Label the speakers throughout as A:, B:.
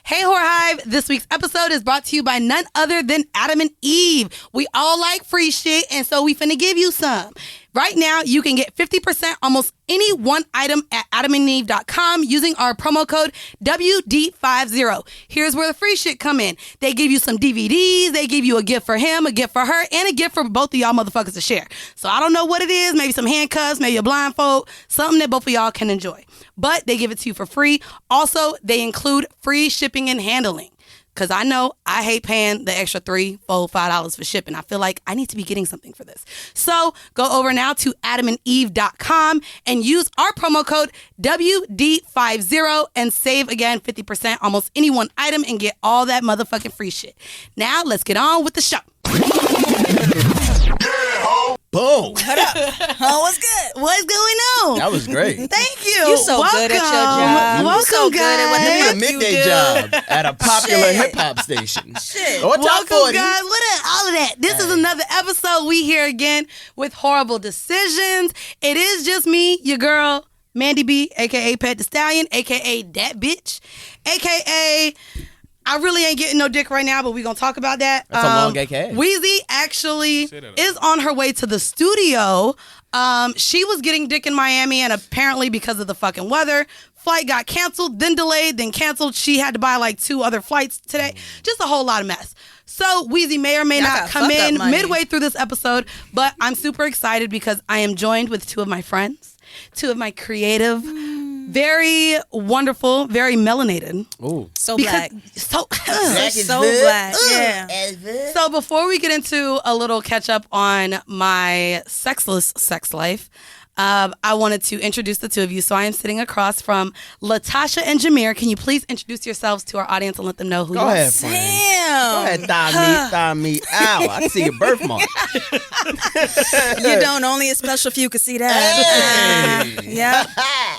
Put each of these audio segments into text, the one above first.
A: Hey, Whoreible, this week's episode is brought to you by none other than Adam and Eve. We all like free shit, and so we finna give you some. Right now, you can get 50% almost any one item at adamandeve.com using our promo code WD50. Here's where the free shit come in. They give you some DVDs, they give you a gift for him, a gift for her, and a gift for both of y'all motherfuckers to share. So I don't know what it is, maybe some handcuffs, maybe a blindfold, something that both of y'all can enjoy. But they give it to you for free. Also, they include free shipping and handling. Because I know I hate paying the extra $3, $4, $5 for shipping. I feel like I need to be getting something for this. So go over now to adamandeve.com and use our promo code WD50 and save, again, 50% almost any one item and get all that motherfucking free shit. Now, let's get on with the show.
B: Boom.
C: What up? Oh, what's good?
A: What's going on?
B: That was great.
A: Thank you.
C: You're so good at your job.
A: Welcome,
C: so good at what
B: You need a
C: the fuck you
B: midday
C: do.
B: job at a popular
C: Shit.
B: hip-hop station.
C: Shit.
B: Or top
A: Welcome,
B: 40.
A: guys. What up? All of that. This is another episode. We here again with Whoreible Decisions. It is just me, your girl, Mandy B, a.k.a. Pat the Stallion, a.k.a. That Bitch, a.k.a. I really ain't getting no dick right now, but we're going to talk about that.
B: That's a long AKA.
A: Weezy actually is on her way to the studio. She was getting dick in Miami, and apparently because of the fucking weather, flight got canceled, then delayed, then canceled. She had to buy like 2 other flights today. Just a whole lot of mess. So Weezy may or may not come in midway through this episode, but I'm super excited because I am joined with 2 of my friends, 2 of my creative, very wonderful, very melanated.
B: Ooh.
C: So black.
A: So
C: black. Yeah.
A: So before we get into a little catch up on my sexless sex life, I wanted to introduce the 2 of you. So I am sitting across from LaTasha and Jameer. Can you please introduce yourselves to our audience and let them know who you are?
B: Go ahead, friend. Go ahead, thigh meat. Ow, I see your birthmark.
C: You don't. Only a special few can see that.
B: Hey.
C: Yeah.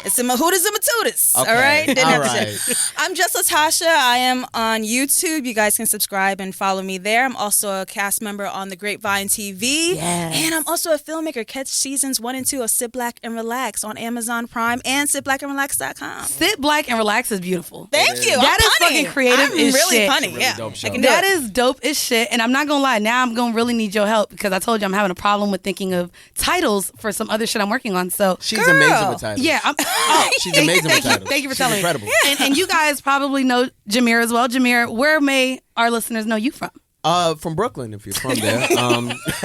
C: It's a mahootas and matootas.
B: Okay.
C: All right? Didn't
B: All
C: have to
B: right.
C: say. I'm JustLatasha. I am on YouTube. You guys can subscribe and follow me there. I'm also a cast member on the Grapevine TV.
A: Yes.
C: And I'm also a filmmaker. Catch seasons 1 and 2 of Sit Black and Relax on Amazon Prime and sitblackandrelax.com.
A: Sit Black and Relax is beautiful.
C: Thank you.
A: That
C: I'm
A: is
C: punny.
A: fucking creative
C: I'm
A: as
C: really
A: shit.
C: punny.
B: Really
C: Yeah.
B: dope show.
C: I can do
A: That
C: it.
A: is dope as shit. And I'm not going to lie, now I'm going to really need your help because I told you I'm having a problem with thinking of titles for some other shit I'm working on. So
B: She's
C: Girl.
B: amazing with titles.
A: yeah,
B: She's amazing with titles.
A: Thank you for
B: She's
A: telling
B: incredible.
A: me. And you guys probably know Jameer as well. Jameer, where may our listeners know you from?
B: From Brooklyn, if you're from there.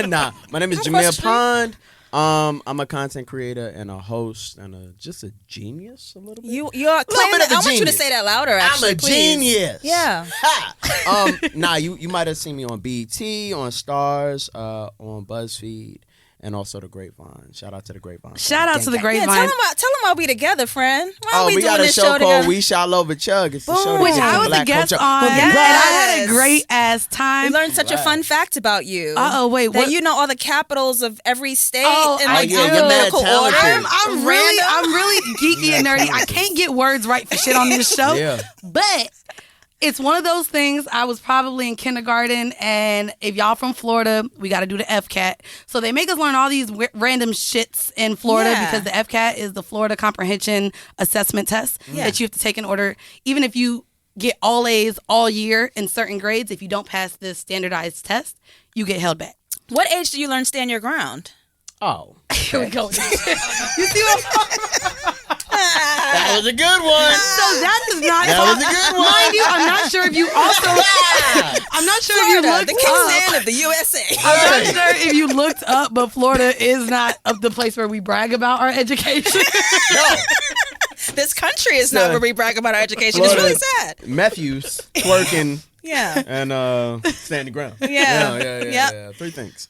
B: Nah, my name is Jameer Pond. I'm a content creator and a host and just a genius a little bit.
C: You're
B: bit
C: claiming
B: of a
C: I want you to
B: genius.
C: say that louder, actually.
B: I'm a
C: please.
B: genius.
C: Yeah.
B: Ha! Nah, you might have seen me on BET, on Stars, on BuzzFeed, and also the Grapevine. Shout out to the Grapevine.
A: Shout out to the
C: Yeah,
A: Grapevine.
C: tell them why we together, friend. Why are we
B: we
C: doing
B: got a
C: this
B: show
C: show
B: called
C: together?
B: We Shall Over Chug. It's the show that
A: Which
B: gets
A: I
B: the
A: was a
B: black
A: guest
B: culture.
A: on,
C: Yes.
A: and I had a great ass
C: We
A: time.
C: learned such a
B: Right.
C: fun fact about you.
A: Uh-oh, wait,
C: That
A: what?
C: you know all the capitals of every state
A: Oh,
C: and
A: I
C: like
A: do. You're mad
C: alphabetical order.
B: talented.
A: I'm really geeky and nerdy. I can't get words right for shit on this show.
B: Yeah.
A: But it's one of those things. I was probably in kindergarten, and if y'all from Florida, we got to do the FCAT. So they make us learn all these random shits in Florida
C: Yeah.
A: because the FCAT is the Florida Comprehension Assessment Test that you have to take in order. Even if you get all A's all year in certain grades, if you don't pass this standardized test, you get held back.
C: What age do you learn stand your ground?
B: Oh,
A: Here we go. You see what I'm talking about?
B: that was a good one.
A: So that is not.
B: That was a good one.
A: Mind you, I'm not sure if you also. I'm not sure if you
C: Florida,
A: looked
C: the
A: up.
C: kickstand of the USA.
A: I'm not sure if you looked up, but Florida is not of the place where we brag about our education.
B: No.
C: This country is not where we brag about our education. It's really sad.
B: Meth use, twerking,
C: Yeah.
B: and standing ground.
C: Yeah.
B: Yeah.
C: Yep.
B: 3 things.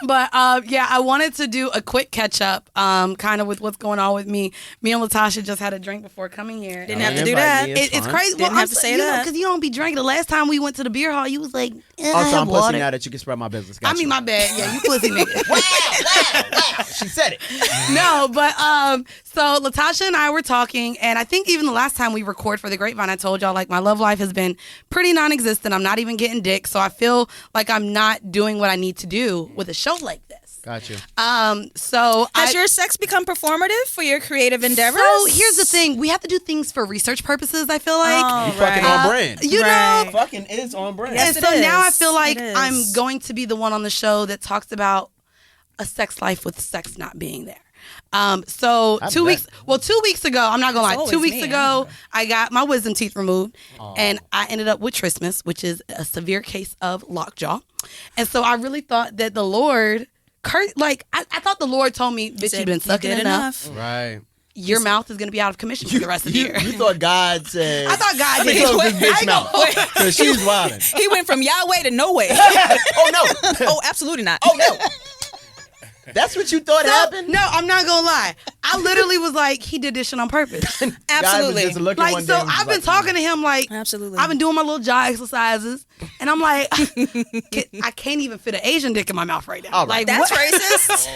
A: But yeah, I wanted to do a quick catch up, kind of with what's going on with me. Me and LaTasha just had a drink before coming here.
C: Didn't have to do that.
A: It's crazy.
C: Didn't have to say that.
A: because you don't be drinking. The last time we went to the beer hall, you was like,
B: Also, I'm
A: water.
B: pussy now that you can spread my business.
A: I mean, my bad. Yeah, you pussy nigga.
B: Wow. She said it.
A: No, but so LaTasha and I were talking, and I think even the last time we record for the Grapevine, I told y'all like my love life has been pretty non-existent. I'm not even getting dick, so I feel like I'm not doing what I need to do with a show show like this.
B: Gotcha.
A: So
C: Has your sex become performative for your creative endeavors?
A: So here's the thing: we have to do things for research purposes. I feel like
C: Oh,
B: Fucking on brand.
A: you
C: Right.
A: know.
B: Fucking is on brand.
C: Yes,
A: And
C: it
A: so now I
C: is.
A: feel like
C: It is.
A: I'm going to be the one on the show that talks about a sex life with sex not being there. So
B: I
A: 2
B: bet.
A: weeks. Well, 2 weeks ago, I'm not gonna lie.
C: It's
A: 2
C: always
A: weeks
C: me,
A: ago, I got my wisdom teeth removed, and I ended up with trismus, which is a severe case of lockjaw. And so I really thought that the Lord, I thought the Lord told me, "Bitch, you've been sucking
C: did
A: enough.
B: Right.
A: Your mouth is gonna be out of commission for the rest of the year."
B: You thought God said.
A: I thought God
B: Let me
A: did.
B: close this
A: I
B: bitch
A: know.
B: mouth. Because she's wilding.
C: He went from Yahweh to no way.
B: Oh, no.
C: Oh, absolutely not.
B: Oh, no. That's what you thought happened?
A: No, I'm not gonna lie. I literally was like, he did this shit on purpose.
C: Absolutely.
B: God was just looking
A: Like,
B: one
A: so
B: day and was
A: I've been
B: like,
A: talking to him like,
C: Absolutely.
A: I've been doing my little jaw exercises, and I'm like, I can't even fit an Asian dick in my mouth right now.
B: All right.
A: Like,
C: That's
A: what?
C: racist.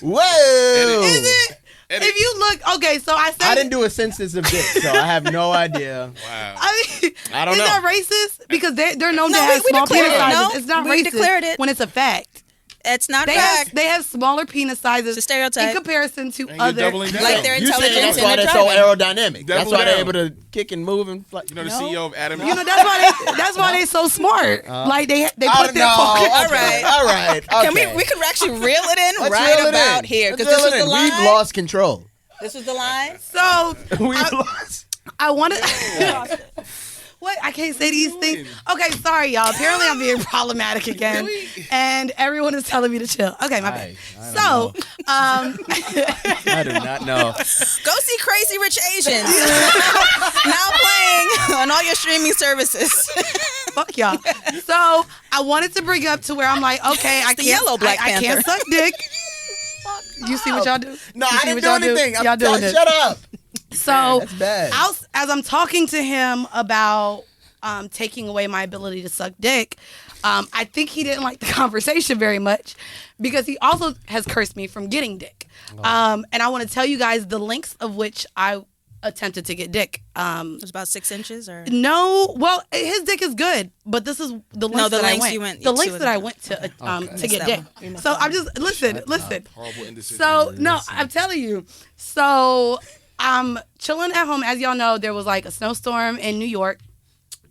B: Whoa.
A: Is it? If you look, okay, so I said,
B: I didn't do a census of dicks, so I have no idea.
D: Wow.
B: I don't
A: is
B: know.
A: that racist? Because they're known
C: No,
A: to have
C: we
A: small
C: declared
A: penis
C: it.
A: sizes.
C: No,
A: It's not
C: we
A: racist
C: declared it.
A: when it's a fact.
C: It's not
A: They
C: fact.
A: have smaller penis sizes
C: It's a stereotype.
A: in comparison to
D: And you're
A: other.
D: doubling down.
C: Like their
B: You saying
C: intelligence
B: that's why
C: and their
B: they're so
C: driving.
B: aerodynamic. That's
D: Double
B: why they're
D: down.
B: able to kick and move and fly.
D: You know the
C: No.
D: CEO of Adam.
A: You know that's why they so smart. Like they put their focus.
C: All right.
B: All right.
C: Can
B: okay.
C: we could actually reel it in
B: Let's
C: right
B: reel it
C: about
B: in.
C: here
B: Let's
C: because this
B: reel
C: was
B: it
C: the
B: in.
C: line.
B: We've lost control.
C: This was the line.
A: So
B: We've lost.
A: I wanted. What? I can't say these things. Okay, sorry, y'all. Apparently, I'm being problematic again, and everyone is telling me to chill. Okay, my bad.
B: I
A: So,
B: I do not know.
C: Go see Crazy Rich Asians. Now playing on all your streaming services.
A: fuck y'all. So I wanted to bring up to where I'm like, okay, I
C: the
A: can't.
C: yellow Black
A: I can't
C: Panther.
A: suck dick. You see what y'all do?
B: No,
A: You
B: I
A: see
B: didn't
A: what
B: do
A: y'all
B: anything.
A: Y'all doing this.
B: Shut up.
A: So
B: That's bad.
A: as I'm talking to him about taking away my ability to suck dick, I think he didn't like the conversation very much because he also has cursed me from getting dick. And I want to tell you guys the lengths of which I attempted to get dick.
C: It was about 6 inches, or
A: No, well, his dick is good, but this is the lengths that I
C: lengths
A: went.
C: you went
A: the
C: to
A: lengths
C: the-
A: that I went to get
C: that
A: dick.
C: one.
A: So I'm just listen.
D: Horrible indecision.
A: So no, I'm telling you. So I'm chilling at home. As y'all know, there was like a snowstorm in New York,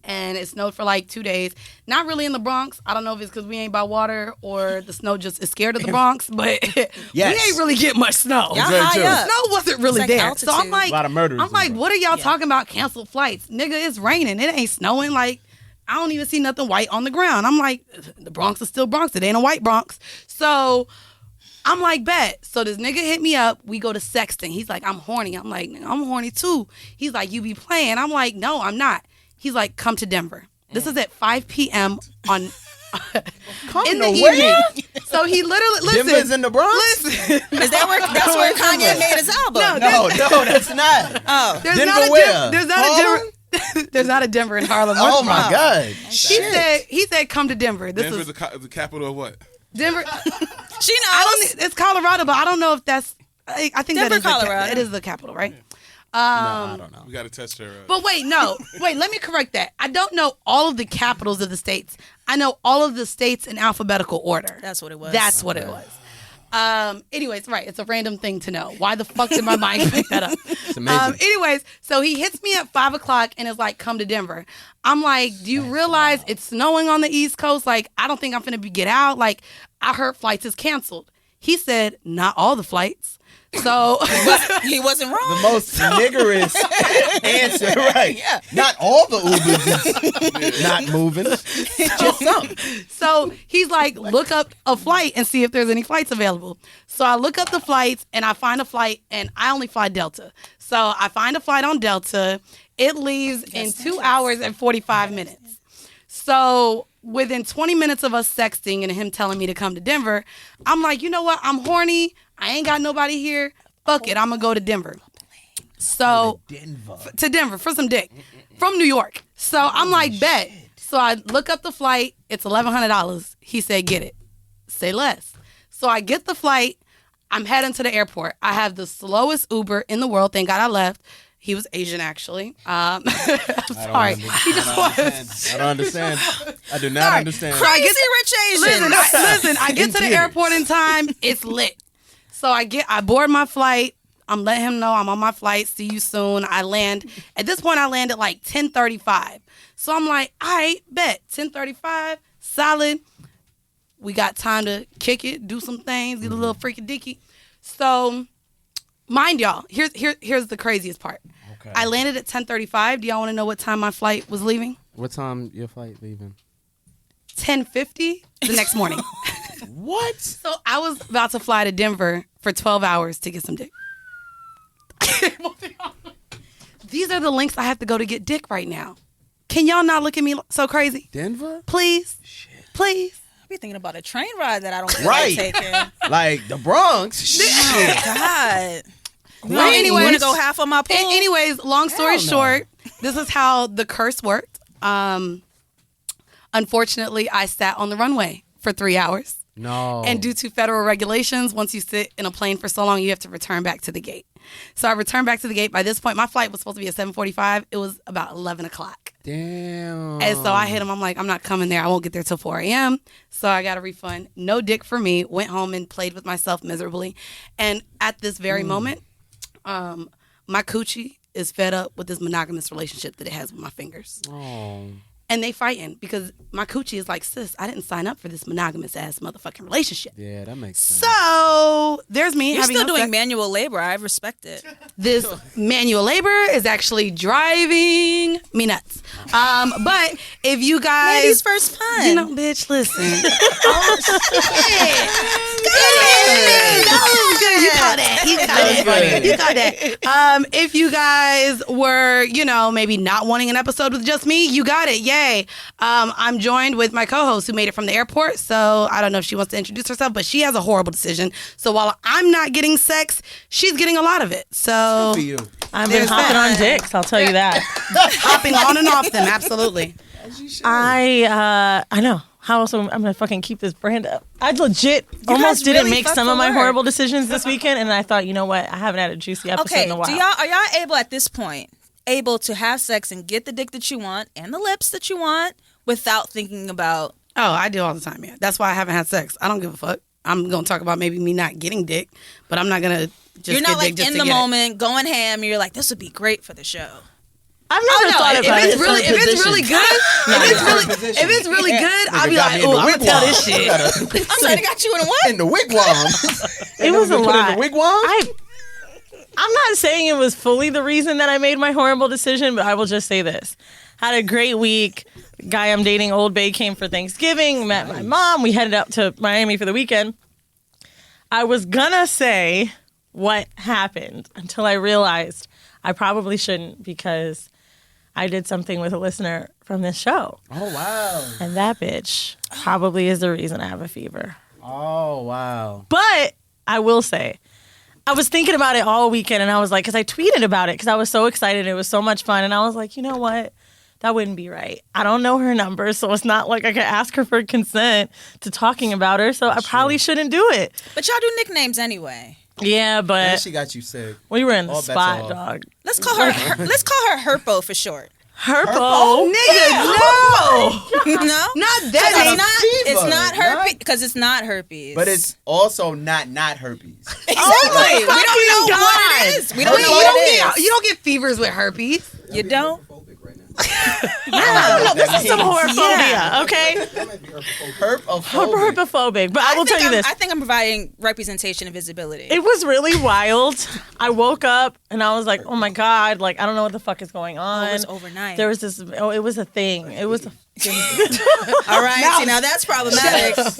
A: and it snowed for like 2 days. Not really in the Bronx. I don't know if it's because we ain't by water or the snow just is scared of the Bronx, but we ain't really get much snow.
C: Y'all
B: very
C: high
B: true.
C: up.
A: Snow wasn't really
C: like
A: there.
C: altitude.
A: So I'm like,
B: A lot of murders
A: I'm like,
B: in the
A: what are y'all talking about? Canceled flights, nigga. It's raining. It ain't snowing. Like, I don't even see nothing white on the ground. I'm like, the Bronx is still Bronx. It ain't a white Bronx. So I'm like, bet. So this nigga hit me up. We go to sexting. He's like, I'm horny. I'm like, I'm horny too. He's like, you be playing. I'm like, no, I'm not. He's like, come to Denver. This is at 5 p.m. on in the
B: where?
A: evening. So he literally listen.
B: Denver's in the Bronx?
A: Listen.
C: is that where that's where Kanye made his album?
A: No,
B: No, that's not.
C: Oh,
A: There's
B: Denver
A: not a
B: where?
A: There's not
B: Harlem?
A: a Denver. There's not a Denver in Harlem.
B: Oh my
C: Wow.
B: God.
A: He said come to Denver. This
D: Denver's
A: is
D: the capital of what?
A: Denver.
C: she knows.
A: I don't. It's Colorado, but I don't know if that's. I think
C: Denver,
A: that is
C: Colorado.
A: it is the capital, right?
B: No, I don't know.
D: We got to test her.
A: But wait, no. Wait, let me correct that. I don't know all of the capitals of the states. I know all of the states in alphabetical order.
C: That's what it was.
A: That's what it was. Anyways, right. It's a random thing to know. Why the fuck did my mind pick that up?
B: It's amazing.
A: Anyways, so he hits me at 5 o'clock and is like, come to Denver. I'm like, do you realize it's snowing on the East Coast? Like, I don't think I'm finna get out. Like, I heard flights is canceled. He said, not all the flights. So
C: he wasn't wrong.
B: The most niggerish answer, right?
C: Yeah.
B: Not all the Ubers is not moving. Just some.
A: So he's like, look up a flight and see if there's any flights available. So I look up the flights and I find a flight, and I only fly Delta. So I find a flight on Delta. It leaves in 2 hours and 45 minutes. So within 20 minutes of us sexting and him telling me to come to Denver, I'm like, you know what? I'm horny. I ain't got nobody here. Fuck it. I'm going to go to Denver. So to Denver for some dick from New York. So I'm like, bet. So I look up the flight. It's $1,100. He said, get it. Say less. So I get the flight. I'm heading to the airport. I have the slowest Uber in the world. Thank God I left. He was Asian, actually. I'm sorry. He just was.
B: I don't understand. I do not understand.
A: So I get
C: Rich Asian.
A: Listen, I get to the airport in time. It's lit. So I board my flight. I'm letting him know I'm on my flight. See you soon. I land. At this point, I land at like 10:35. So I'm like, all right, bet. 10:35, solid. We got time to kick it, do some things, get a little freaky dicky. So, mind y'all, here's the craziest part. Okay. I landed at 10:35. Do y'all want to know what time my flight was leaving?
B: What time your flight leaving?
A: 10:50 the next morning.
B: What?
A: So I was about to fly to Denver for 12 hours to get some dick. These are the lengths I have to go to get dick right now. Can y'all not look at me so crazy?
B: Denver?
A: Please. Shit. Please.
C: I be thinking about a train ride that I don't feel like taking.
B: Like the Bronx. Shit.
C: God.
A: Well, anyways,
C: you want to go half on my pool?
A: Anyways, long story short, this is how the curse worked. Unfortunately, I sat on the runway for 3 hours.
B: No.
A: And due to federal regulations, once you sit in a plane for so long, you have to return back to the gate. So I returned back to the gate. By this point, my flight was supposed to be at 7:45. It was about 11 o'clock.
B: Damn.
A: And so I hit him. I'm like, I'm not coming there. I won't get there till 4 a.m. So I got a refund. No dick for me. Went home and played with myself miserably. And at this very moment, my coochie is fed up with this monogamous relationship that it has with my fingers.
B: Oh.
A: And they fighting because my coochie is like, sis, I didn't sign up for this monogamous ass motherfucking relationship.
B: Yeah, that makes sense.
A: So there's me.
C: You're
A: having
C: still
A: no
C: doing
A: sex.
C: manual labor. I respect it.
A: This manual labor is actually driving me nuts. But if you guys,
C: Mandy's first pun.
A: you know, bitch, listen. Oh shit! That was good. You caught that. You caught that. If you guys were, maybe not wanting an episode with just me, you got it. Yay! I'm joined with my co-host who made it from the airport. So I don't know if she wants to introduce herself, but she has a horrible decision. So while I'm not getting sex, she's getting a lot of it. So
B: Good for you.
E: I've been hopping on dicks, I'll tell you that.
A: Hopping on and off them, absolutely.
E: I know. How else am I gonna fucking keep this brand up? I legit almost didn't
C: really
E: make
C: fuck
E: some
C: the
E: of my
C: word.
E: horrible decisions this weekend, and I thought, you know what? I haven't had a juicy episode
C: Okay,
E: in a while.
C: are y'all able at this point to have sex and get the dick that you want and the lips that you want without thinking about?
A: Oh, I do all the time, yeah. That's why I haven't had sex. I don't give a fuck. I'm gonna talk about maybe me not getting dick, but I'm not gonna just
C: You're
A: get
C: not
A: dick
C: like
A: just
C: in
A: to
C: the
A: get it.
C: moment going ham. You're like, this would be great for the show.
E: I've never thought
A: If
E: about
A: it's
E: it.
A: really, good, if it's really good, I'll be like, oh, I'm gonna tell this shit.
C: I'm sorry, they got you in a what?
B: In the wigwam.
E: It was a
B: Put
E: lot.
B: in the wigwam?
E: I'm not saying it was fully the reason that I made my horrible decision, but I will just say this. Had a great week. The guy I'm dating, Old Bay, came for Thanksgiving, met my mom. We headed out to Miami for the weekend. I was gonna say what happened until I realized I probably shouldn't because I did something with a listener from this show.
B: Oh, wow.
E: And that bitch probably is the reason I have a fever.
B: Oh, wow.
E: But I will say, I was thinking about it all weekend, and I was like, because I tweeted about it because I was so excited. It was so much fun. And I was like, you know what? That wouldn't be right. I don't know her number, so it's not like I could ask her for consent to talking about her. So I probably shouldn't do it.
C: But y'all do nicknames anyway.
E: Yeah,
B: And
E: but
B: she got you sick.
E: we were in the
B: All bets
E: spot,
B: off.
E: dog.
C: Let's call her Herpo for short.
E: Herpo.
A: Nigga, no.
C: No?
A: Not that.
C: It's not
B: fever,
C: herpes because it's not herpes.
B: But it's also not herpes.
C: exactly. we don't know what it is. We don't know what it is.
A: You don't get fevers with herpes.
C: You don't?
E: No, this is some horophobia, okay?
B: Herpophobic.
E: Herpophobic. But I will tell you this.
C: I think I'm providing representation and visibility.
E: It was really wild. I woke up and I was like, oh my God, like, I don't know what the fuck is going on.
C: It was overnight.
E: There was this, it was a thing. It was a
C: All right, see, now that's problematic. Bye.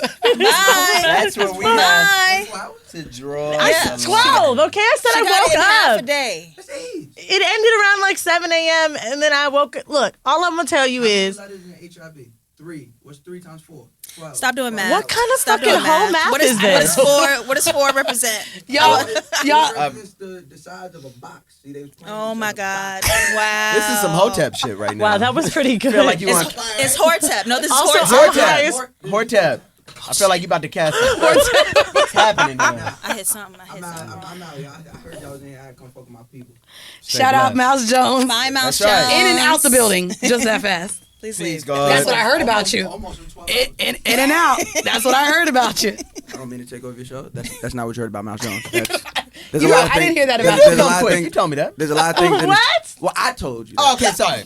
B: That's what we
C: Bye.
B: have to draw.
E: I said 12, okay? I said
C: She
E: I
C: got it in half
E: woke
C: a
E: up.
C: day.
E: It ended around like 7 a.m. and then I woke up. Look, all I'm going to tell you is,
F: HIV. 3. What's 3 times 4? 12.
C: Stop doing math.
E: what kind of
C: Stop
E: fucking
C: doing
E: whole math
C: What
E: is this?
C: What does 4 represent?
A: Y'all.
F: It's the size of a box. See, they was playing
C: Oh
F: with
C: my
F: each other.
C: God! Wow.
B: This is some Hotep shit right now.
E: Wow, that was pretty good.
B: feel like you
C: It's,
B: want
C: it's Hortep. No, this is
E: Also,
C: Hortep.
E: I'm high as-
B: Hortep. I feel like you about to cast it. What's happening there?
C: I hit something.
F: I'm out, y'all. I heard y'all was in here. I come fuck with my people.
A: Shout out Mouse Jones.
C: Bye, Mouse
B: That's right.
C: Jones.
A: In and out the building, just that fast.
C: Please
B: Please,
C: leave.
B: God.
A: That's what I heard about you.
F: Almost in 12
A: In and out. That's what I heard about you.
F: I don't mean to take over your show. That's not what you heard about Mouse Jones. There's
A: You
F: a lot
A: know,
F: of
A: I didn't
F: things-
A: hear that
F: there's-
A: about
F: there's a
A: you.
F: lot of
B: Quick,
F: things-
B: you told me that.
F: There's a lot of things.
E: What?
F: Well, I told you.
B: Oh, okay, sorry.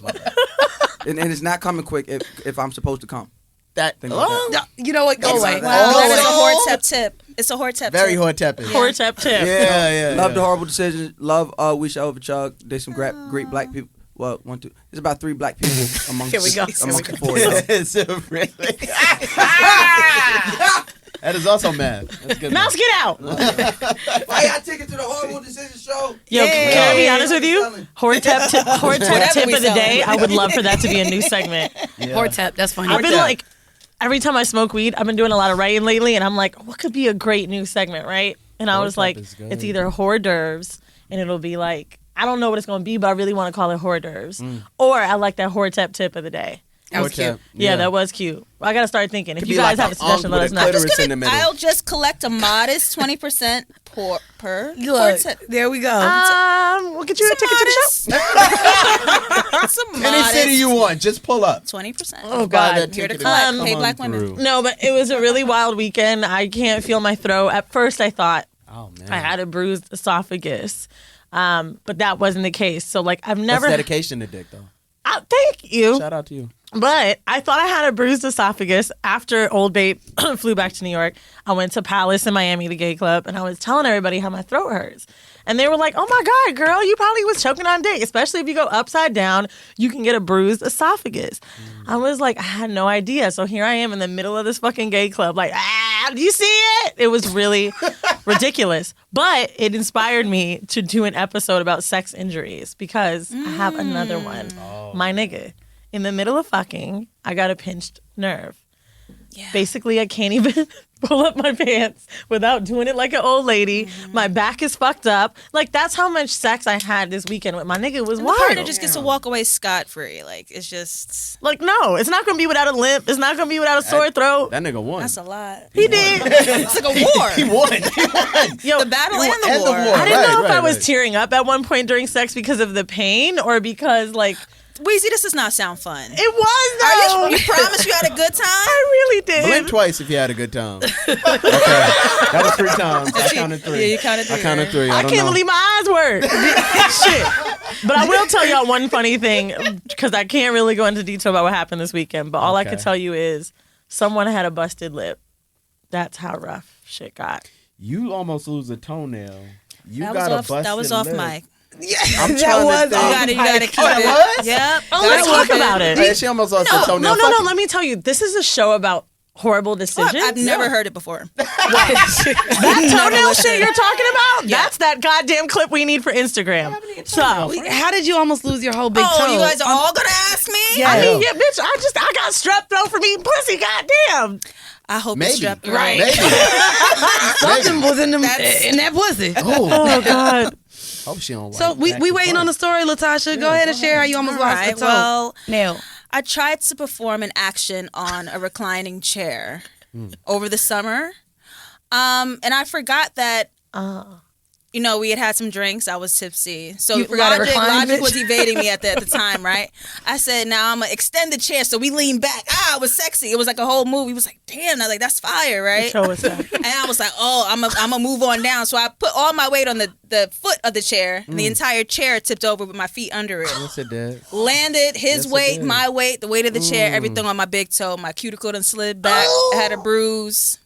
F: And it's not coming quick if I'm supposed to come.
B: That
F: Think about that.
A: You know what? Go away.
F: Wow.
C: Wow, that is a
B: Oh.
C: Hortep tip. It's a Hortep
B: very
C: tip.
B: hard tapping.
E: Hortep tip.
B: Yeah.
F: Love the horrible decisions. Love We Shall Overchug. There's some great black people. Well, one, two. There's about 3 black people amongst
E: Here we go.
F: amongst the 4 of y'all.
B: Is it really? That is also mad. That's good.
E: Mouse, get out.
F: Why y'all ticket to the horrible decision show?
E: Yo, can I be
F: Yeah.
E: honest with you? Hortep tip
C: we
E: of the
C: sell.
E: day. I would love for that to be a new segment.
A: Hortep. That's funny.
E: I've been
B: Hortep.
E: like, every time I smoke weed, I've been doing a lot of writing lately, and I'm like, what could be a great new segment, right? And I was
B: Hortep
E: like,
B: is good.
E: it's either hors d'oeuvres, and it'll be like, I don't know what it's going to be, but I really want to call it hors d'oeuvres. Or I like that Hortep tip of the day.
A: That was
B: Hortep.
A: cute.
E: Yeah, that was cute. I got to start thinking. If
B: Could
E: you
B: be
E: guys
B: like
E: have a
B: an
E: suggestion,
B: unk
E: let
B: with
E: us
B: a
E: know.
B: clitoris in the middle.
C: I'll just collect a modest 20% per
A: Look,
C: Hortep.
A: there we go.
E: We'll get you a ticket to the show.
C: It's a
B: Any
C: modest
B: city you want, just pull up.
C: 20%.
E: Oh,
B: Buy
E: God.
B: that
C: Here to
B: ticket
C: collect.
B: and
C: Pay
B: come
C: black
B: on
C: women.
B: through.
E: No, but it was a really wild weekend. I can't feel my throat. At first, I thought
B: Oh man.
E: I had a bruised esophagus, but that wasn't the case. So, like, I've
B: That's
E: never.
B: dedication to dick though.
E: Thank you.
B: Shout out to you.
E: But I thought I had a bruised esophagus after Old Babe flew back to New York. I went to Palace in Miami, the gay club, and I was telling everybody how my throat hurts. And they were like, oh my God, girl, you probably was choking on dick. Especially if you go upside down, you can get a bruised esophagus. I was like, I had no idea. So here I am in the middle of this fucking gay club, like, do you see it? It was really ridiculous. But it inspired me to do an episode about sex injuries because I have another one. My nigga. In the middle of fucking, I got a pinched nerve.
C: Yeah.
E: Basically, I can't even pull up my pants without doing it like an old lady. My back is fucked up. Like, that's how much sex I had this weekend with my nigga. It was
C: And the partner
E: wild.
C: just gets to walk away scot-free. Like, it's just...
E: Like, no, it's not going to be without a limp. It's not going to be without a sore throat.
B: That nigga won.
C: That's a lot.
E: He did.
C: It's like a war.
B: He won. He won.
E: Yo,
C: The battle
B: You
C: and the
B: and the
C: war.
B: war.
E: I didn't know if
B: Right,
E: I was
B: right.
E: tearing up at one point during sex because of the pain or because, like,
C: Weezy, this does not sound fun.
E: it was,
C: Are
E: though.
C: you promise you had a good time?
E: I really did.
B: Blink twice if you had a good time. Okay. That was 3 times. I counted 3.
C: Yeah, you counted 3.
B: I counted 3. I
E: I
B: don't
E: can't
B: know.
E: believe my eyes work. Shit. But I will tell y'all one funny thing because I can't really go into detail about what happened this weekend. But all I
B: Okay.
E: can tell you is someone had a busted lip. That's how rough shit got.
B: You almost lose a toenail. You
C: That
B: got
C: was
B: a
C: off.
B: busted
C: That was off
B: lip.
C: mic.
B: I'm
A: That
B: trying
A: was
B: to think.
A: off
C: You gotta keep it.
B: that was?
C: Yep.
E: Oh, let's
C: Gotta
E: talk
C: keep it.
E: about it.
B: Hey, she almost lost a toenail.
E: No.
B: Fuck
E: Let me tell you. This is a show about horrible decisions.
C: I've never heard it before.
E: that toenail
C: listened.
E: shit you're talking about.
C: Yeah.
E: That's that goddamn clip we need for Instagram. So,
A: How did you almost lose your whole big toe?
C: Oh, you guys are all gonna ask me?
A: Yeah.
E: I mean, yeah, bitch. I got strep throat from eating pussy. Goddamn.
C: I hope
B: Maybe.
C: it's strep throat.
A: Right.
B: Maybe.
A: Something was in
C: That's-
A: that pussy.
E: Oh God.
B: Hope she don't
A: So
B: wipe
A: we
B: back
A: waiting on the story, Latasha. Go ahead and share how you almost
C: All
A: lost
C: right.
A: a toe.
C: Well,
A: Nail.
C: I tried to perform an action on a reclining chair over the summer, and I forgot that. You know, we had some drinks. I was tipsy. So
A: You forgot to recline,
C: logic
A: bitch?
C: was evading me at the time, right? I said, now I'm going to extend the chair. So we leaned back. It was sexy. It was like a whole move. He was like, damn. I was like, that's fire, right?
E: Show us that.
C: And I was like, oh, I'm going to move on down. So I put all my weight on the foot of the chair. And the entire chair tipped over with my feet under it.
B: Yes, it did.
C: Landed his
B: Yes, it
C: weight,
B: did.
C: my weight, the weight of the chair, everything on my big toe. My cuticle done slid back. I had a bruise.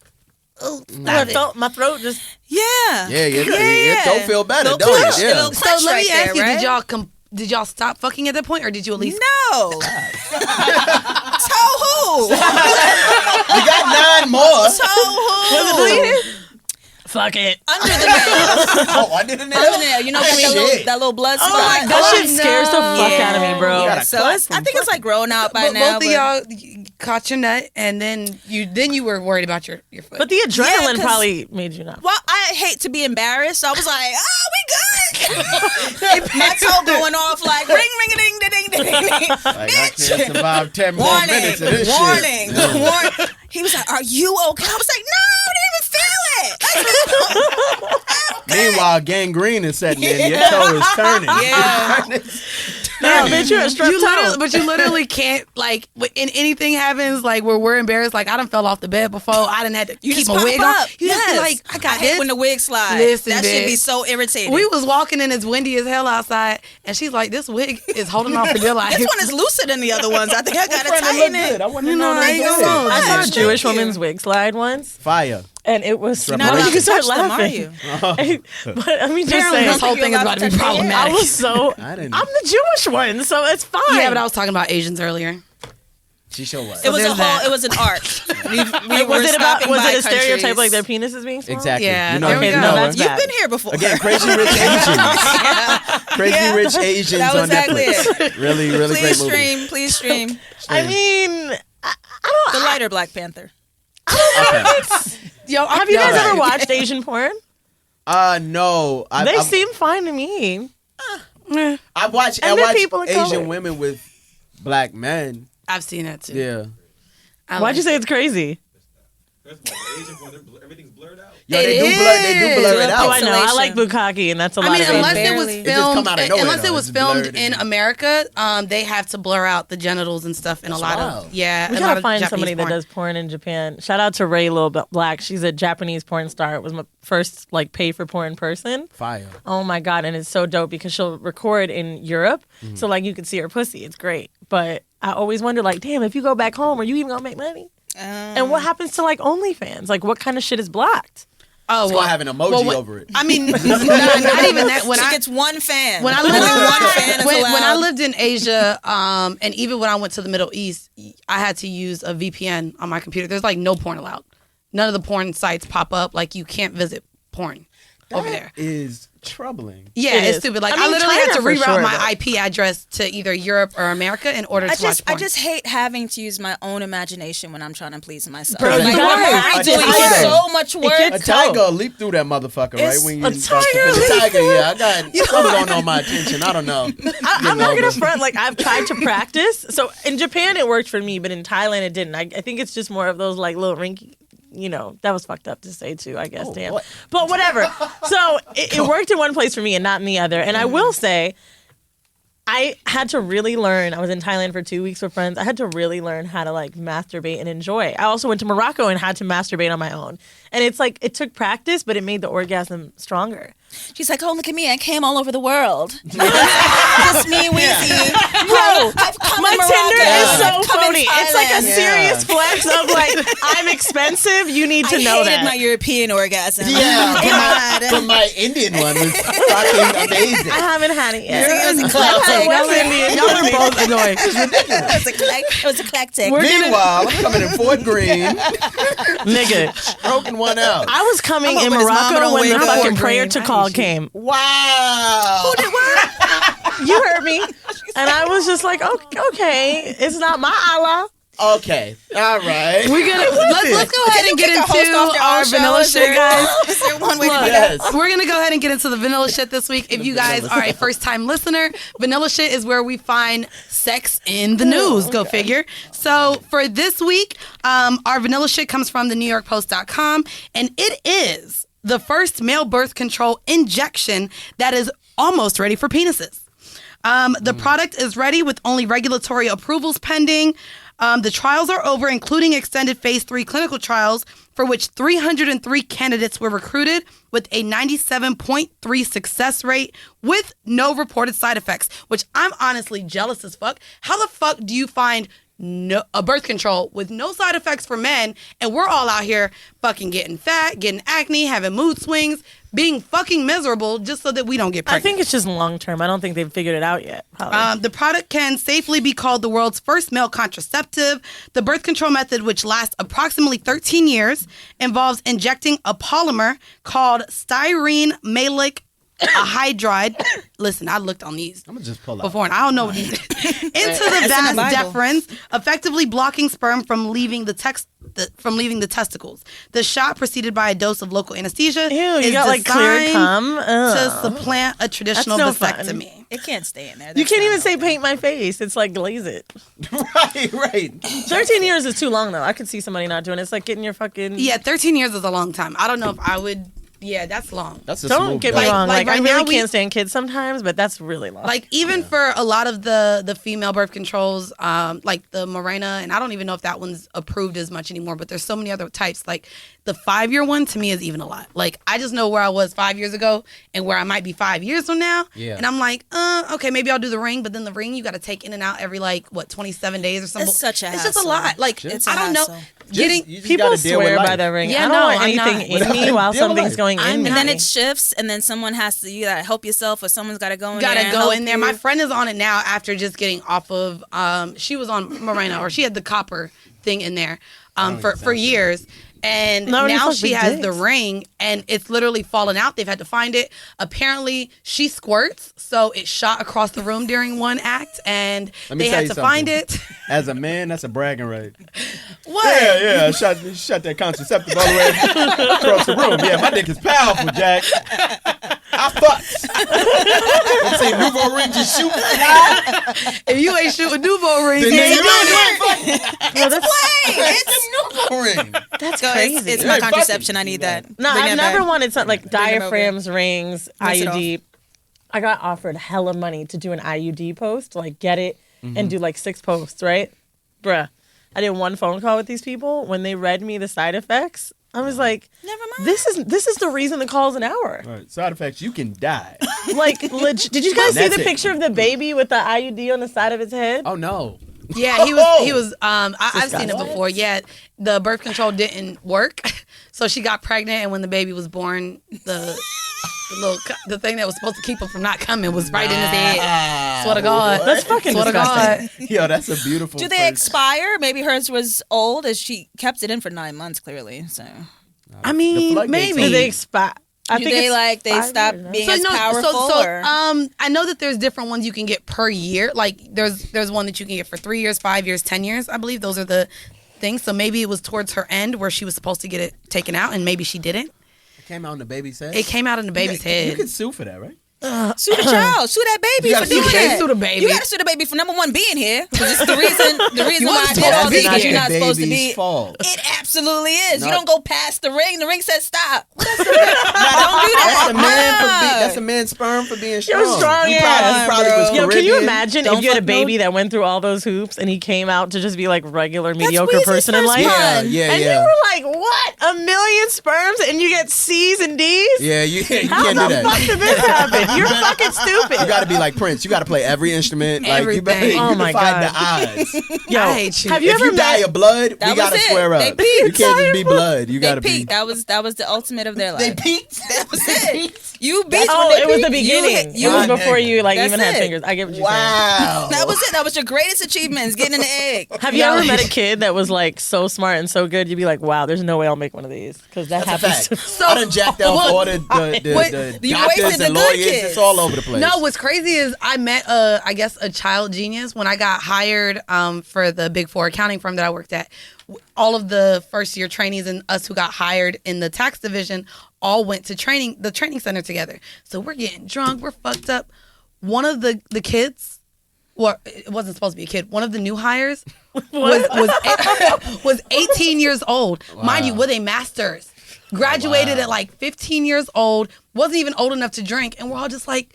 E: My throat just.
C: Yeah.
B: Yeah, it don't feel better,
C: Little
B: don't
C: clench,
B: it? Yeah.
C: little
A: So
C: clench
A: let me
C: right
A: ask
C: there,
A: you:
C: right?
A: Did y'all stop fucking at that point, or did you at least?
C: No. Toe who?
B: You got 9 more.
C: Toe who?
E: Fuck it.
C: Under the nail.
B: Oh, I didn't know.
C: Under the nail. You know, that
B: Shit.
C: little blood spot.
E: Oh, that shit scares the fuck
C: Yeah.
E: out of me, bro.
B: You gotta
C: So it's, I think it's like grown out by
A: But
C: now.
A: both of y'all caught your nut, and then you were worried about your foot.
E: But the adrenaline
C: 'cause-
E: probably made you not.
C: Well, I hate to be embarrassed, so I was like, we good. My toe going off like ring, ring, a ding, ding, ding, ding.
B: Like, I can't survive 10 more
C: Warning,
B: minutes of this
C: warning,
B: shit.
C: warning. He was like, "Are you okay?" I was like, "No, I didn't even feel it."
B: Meanwhile, gangrene is setting in. Your toe is turning.
C: Yeah.
E: No, bitch, you're a strep toe.
A: But you literally can't, like, when anything happens, like, where we're embarrassed, like, I done fell off the bed before. I done had to
C: You
A: keep
C: just
A: my
C: pop
A: wig
C: up.
A: on. You just be like, I got
C: hate
A: this.
C: when the wig slides.
A: Listen,
C: that should be
A: bitch.
C: so irritating.
A: We was walking and it's windy as hell outside, and she's like, this wig is holding on for dear life.
C: This one is looser than the other ones. I think I gotta
B: Trying to look
C: tighten
B: good.
C: it.
B: I want to
A: You
B: know
A: know,
B: that
A: I ain't
B: good.
A: gonna lie.
E: I saw a
C: Thank
E: Jewish
C: you.
E: woman's wig slide once,
B: Fire.
E: and it was.
B: You're
C: You're not
E: you
C: allowed
E: can
C: to
E: start
C: touch them, are
E: laughing.
C: you?
E: But I mean, just
A: Apparently,
E: saying,
A: this whole thing is about to be
E: I
A: problematic.
E: was so.
B: I didn't.
E: I'm the Jewish one, so it's fine.
A: Yeah, but I was talking about Asians earlier.
B: She showed what?
C: It was a
A: there's
C: whole.
A: that.
C: It was an arc. We
E: was
C: were
E: it about?
C: stopping
E: Was
C: by
E: it a stereotype
C: countries.
E: like their penises being small?
B: Exactly.
A: Yeah,
B: You know,
A: there we
B: you
A: go.
B: know
E: That's
B: her.
C: You've been here before.
B: Again, crazy rich Asians. Crazy
C: Yeah.
B: rich Asians
C: That was
B: on
C: exactly
B: Netflix. Really, really
C: Please
B: great movie.
C: stream. Please stream.
E: I mean,
C: The lighter Black Panther.
B: Okay.
A: Yo,
E: have you guys
B: Alright.
E: ever watched Asian porn?
B: No.
E: They seem fine to me.
B: I watch
E: And then people of
B: Asian
E: color.
B: women with black men.
A: I've seen that too.
B: Yeah.
A: I
E: Why'd you
A: like
E: say it's crazy?
D: Everything's blurred out.
B: Yo,
A: It
B: they do blur it
A: is.
E: Oh,
B: out.
E: I know. I like
C: Pixelation.
E: bukkake, and that's a lot
A: I mean,
E: of Asian.
A: unless it was
C: Barely. It
B: just come
A: filmed,
B: out of nowhere,
A: unless it
B: though.
A: was
B: It's
A: filmed
B: blurred
A: in
B: and-
A: America, they have to blur out the genitals and stuff in a lot
B: wild.
A: of yeah.
E: We
A: a lot
E: gotta
A: of
E: find
A: Japanese
E: somebody that
A: porn.
E: does porn in Japan. Shout out to Ray Lil Black. She's a Japanese porn star. It was my first like pay for porn person.
B: Fire.
E: Oh my god, and it's so dope because she'll record in Europe, so like you can see her pussy. It's great. But I always wonder, like, damn, if you go back home, are you even gonna make money? And what happens to like OnlyFans? Like, what kind of shit is blocked?
A: Oh,
B: It's gonna have an emoji over it.
A: I mean, not even that. When
C: She
A: I
C: gets one fan.
A: when I
C: Only
A: lived
C: one fan is
A: when
C: allowed.
A: I lived in Asia, and even when I went to the Middle East, I had to use a VPN on my computer. There's like no porn allowed. None of the porn sites pop up. Like you can't visit porn over there.
B: Is troubling.
A: Yeah,
E: It
A: it's
E: is.
A: stupid. Like
E: I mean,
A: I literally had
E: China
A: to
E: for
A: reroute
E: sure,
A: my
E: though.
A: IP address to either Europe or America in order to watch
C: I
A: porn.
C: just hate having to use my own imagination when I'm trying to please myself.
E: Bro,
C: Like,
E: you gotta
C: why am I
B: work.
C: doing
B: A tiger.
C: so much work?
E: gets
B: A tiger will leap through that motherfucker, right?
C: It's
B: When you
E: a tiger
B: the
E: leap
B: tiger, yeah, I got something going on my attention. I don't know.
E: I'm not gonna front. Like I've tried to practice. So in Japan it worked for me, but in Thailand it didn't. I think it's just more of those like little rinky. You know, that was fucked up to say too, I guess. Damn.
B: boy.
E: But whatever. So it worked in one place for me and not in the other. And I will say, I had to really learn. I was in Thailand for 2 weeks with friends. I had to really learn how to like masturbate and enjoy. I also went to Morocco and had to masturbate on my own. And it's like, it took practice, but it made the orgasm stronger.
C: She's like, oh, look at me. I came all over the world. Just me, Weezy.
E: Bro,
C: I've come
E: my
C: in Morocco.
E: Tinder is so
C: I've come in
E: phony. It's like a
C: Thailand.
E: serious flex of like, I'm expensive. You need to
C: I
E: know
C: hated
E: that.
C: my European orgasm.
B: Yeah,
C: God.
B: but my Indian one was fucking amazing.
E: I haven't had it yet.
C: It was
E: I've had
C: eclectic.
E: West Indian.
A: Y'all are both annoying.
C: It was eclectic.
B: Meanwhile, I'm coming in Fort Greene,
E: Nigga,
B: stroking one out.
E: I was coming
C: I'm
E: in
C: hoping his mama
E: Morocco
C: don't
E: when
C: wake
E: the
C: up.
E: fucking
C: Fort
E: prayer
C: Greene.
E: to call came.
B: Wow.
E: You heard me. And I was just like, okay, it's not my Allah.
B: Okay. All right.
A: We're gonna let's go ahead and get
C: Kick a host
A: into
C: off their
A: our
C: own show?
A: vanilla
C: Is
A: shit,
C: there-
A: guys.
C: Is there one way to
A: Look,
C: do that?
B: Yes.
A: we're gonna go ahead and get into the vanilla shit this week. If you guys are a first time listener, vanilla shit is where we find sex in the news. Go figure. So for this week, our vanilla shit comes from the NewYorkPost.com, and it is the first male birth control injection that is almost ready for penises. The product is ready with only regulatory approvals pending. The trials are over, including extended phase 3 clinical trials for which 303 candidates were recruited with a 97.3 success rate with no reported side effects, which I'm honestly jealous as fuck. How the fuck do you find a birth control with no side effects for men, and we're all out here fucking getting fat, getting acne, having mood swings, being fucking miserable just so that we don't get
E: I
A: pregnant?
E: think it's just long term. I don't think they've figured it out yet. Probably.
A: The product can safely be called the world's first male contraceptive. The birth control method, which lasts approximately 13 years, involves injecting a polymer called styrene malic hydride. Listen, I looked on these
B: I'm gonna just pull out.
A: before, and I don't know what these into the
C: in the
A: vas
C: Bible.
A: deferens, effectively blocking sperm from leaving the from leaving the testicles. The shot preceded by a dose of local anesthesia.
E: Ew,
A: is
E: you got like clear
A: designed
E: cum.
A: to
E: Ugh.
A: supplant a traditional
E: That's no
A: vasectomy.
C: It can't stay in there.
E: You
C: That's
E: can't
C: not
E: even say
C: okay.
E: paint my face. It's like glaze it.
B: right.
E: 13 years is too long though. I could see somebody not doing it. It's like getting your fucking.
A: Yeah, 13 years is a long time. I don't know if I would. Yeah, that's long.
B: That's a
E: Don't
B: smooth
E: get me
B: guy.
E: wrong.
A: like
E: Like, I
A: right
E: really
A: now
E: can't stand kids sometimes, but that's really long.
A: Like even for a lot of the female birth controls, like the Mirena, and I don't even know if that one's approved as much anymore, but there's so many other types. Like the 5-year one to me is even a lot. Like I just know where I was 5 years ago and where I might be 5 years from now.
B: Yeah.
A: And I'm like, okay, maybe I'll do the ring, but then the ring you got to take in and out every 27 days or something.
C: It's such a
A: It's just a
C: hassle.
A: lot. Like
C: It's a
A: I don't know.
C: hassle.
A: Getting
B: You just
E: People
B: gotta deal with
E: swear by
B: life.
E: their ring.
A: Yeah,
E: I don't
A: no,
E: want
A: I'm
E: anything
A: not.
E: in me while
B: Deal with
E: something's
B: life.
E: going in me.
C: And then it shifts, and then someone has to, you gotta help yourself, or someone's gotta go in there.
A: gotta
C: and
A: go
C: help
A: in there.
C: you.
A: My friend is on it now after just getting off of. She was on Mirena, or she had the copper thing in there for years. And
E: Not only
A: now
E: for
A: she
E: big
A: has the
E: dicks.
A: ring, and it's literally fallen out. They've had to find it. Apparently, she squirts, so it shot across the room during one act, and
B: Let me
A: they
B: tell
A: had
B: you
A: to find
B: something.
A: it.
B: As a man, that's a bragging right.
A: What?
B: Yeah. Shut that contraceptive all the way across the room. Yeah, my dick is powerful, Jack. I fucked. I'm saying Nouveau ring just shoot.
A: If you ain't shooting Nouveau rings,
B: Then
A: you
B: you
A: ain't doing it.
B: ain't fucking.
E: No, that's
B: It's Nouveau ring.
E: that's
C: So
E: crazy.
C: it's
B: You
C: my
B: ain't
C: contraception.
B: fucking.
C: I need that.
E: No,
C: Bring
E: I've
C: that
E: never
C: back.
E: wanted something like
C: Bring 'em over.
E: diaphragms, rings,
C: Rinse it
E: IUD. I got offered hella money to do an IUD post, like get it and do like 6 posts, right? Bruh. I did one phone call with these people. When they read me the side effects, I was like,
C: Never mind.
E: this is the reason the call's an hour.
B: All right, side effects, you can die.
E: Like, did you guys see
B: That's
E: the
B: it.
E: picture of the baby with the IUD on the side of his head?
B: Oh, no.
A: Yeah, he was. I've seen it before. Yeah, the birth control didn't work, so she got pregnant, and when the baby was born, the thing that was supposed to keep him from not coming was right in his head. Swear to God,
E: That's fucking
A: swear to
E: disgusting.
A: God.
B: Yo, that's a beautiful
C: Do they
B: person.
C: expire? Maybe hers was old, as she kept it in for 9 months, clearly. So
A: I mean,
B: floodgates
A: maybe.
E: Do they expire? I
C: do
E: think
C: they
E: it's
C: like they
E: 5
C: stop
E: years, no?
C: being as powerful? Or?
A: I know that there's different ones you can get per year. Like there's one that you can get for 3 years, 5 years, 10 years. I believe those are the things. So maybe it was towards her end where she was supposed to get it taken out, and maybe she didn't.
B: It came out in the baby's head?
A: It came out in the baby's
B: You
A: head.
B: can sue for that, right?
C: Sue the child, sue that baby
B: You
C: for
B: gotta
C: doing
B: sue the
C: that.
B: baby.
A: Sue the baby.
C: You gotta sue the baby for number one being here. Because it's the reason
A: You
C: why I
A: wasn't
C: did
A: supposed
C: all
A: to
C: this.
A: be
C: Because
A: here.
C: you're not supposed to
B: Baby's
C: be.
B: fault.
C: It absolutely is.
B: No.
C: You don't go past the ring. The ring says stop. Don't do
B: That's
C: that.
B: a man for
C: No.
B: that's a man's sperm for being strong.
E: You're strong,
B: He
E: yeah.
B: probably was
E: Yo, can you
B: Caribbean.
E: imagine
C: Don't
E: if you had a
C: fuck
E: baby
C: no-
E: that went through all those hoops and he came out to just be like regular mediocre
C: Weezy's
E: person in
C: first
E: life?
B: Yeah,
C: one.
B: yeah,
E: And
B: yeah.
E: you were like, what? 1,000,000 sperms and you get C's and D's?
B: Yeah, you
E: How
B: can't
E: the
B: do
E: fuck
B: that.
E: did this happen? You're fucking stupid.
B: You got to be like Prince. You got to play every instrument. Like you better.
A: Everything.
B: You
E: Oh my
B: defy
E: God.
B: the odds.
E: Yo,
A: I hate you.
E: have you
B: If
E: ever
B: you die
E: met?
B: of blood, we
C: That
B: got to
C: was it.
B: square up.
C: They
B: You
C: peaked.
B: can't just be blood. You got
C: They
B: to be.
C: peaked. That was the ultimate of their life.
B: They peaked.
C: That was it. You beat.
E: Oh,
C: when they
E: it was the
C: peaked. You
E: beginning.
C: hit- you
E: it was
B: God
E: before
B: dang.
E: you like
C: That's
E: even had
C: it.
E: fingers. I get what you're saying.
B: Wow.
C: That was it. That was your greatest achievement, is getting in the egg.
E: Have you ever met a kid that was like so smart and so good? You'd be like, wow, there's no way I'll make one of these because that
B: That's a
E: happens.
B: fact.
A: So-
B: I done jacked out
A: What?
B: all the
C: You
B: doctors
C: wasted the
B: and
C: good
B: lawyers.
C: kids.
B: It's all over the place.
A: No, what's crazy is I met I guess a child genius when I got hired for the Big Four accounting firm that I worked at. All of the first year trainees and us who got hired in the tax division all went to the training center together. So we're getting drunk, we're fucked up. One of the kids, well, it wasn't supposed to be a kid. One of the new hires was 18 years old, mind you, with a master's. Graduated at like 15 years old, wasn't even old enough to drink, and we're all just like,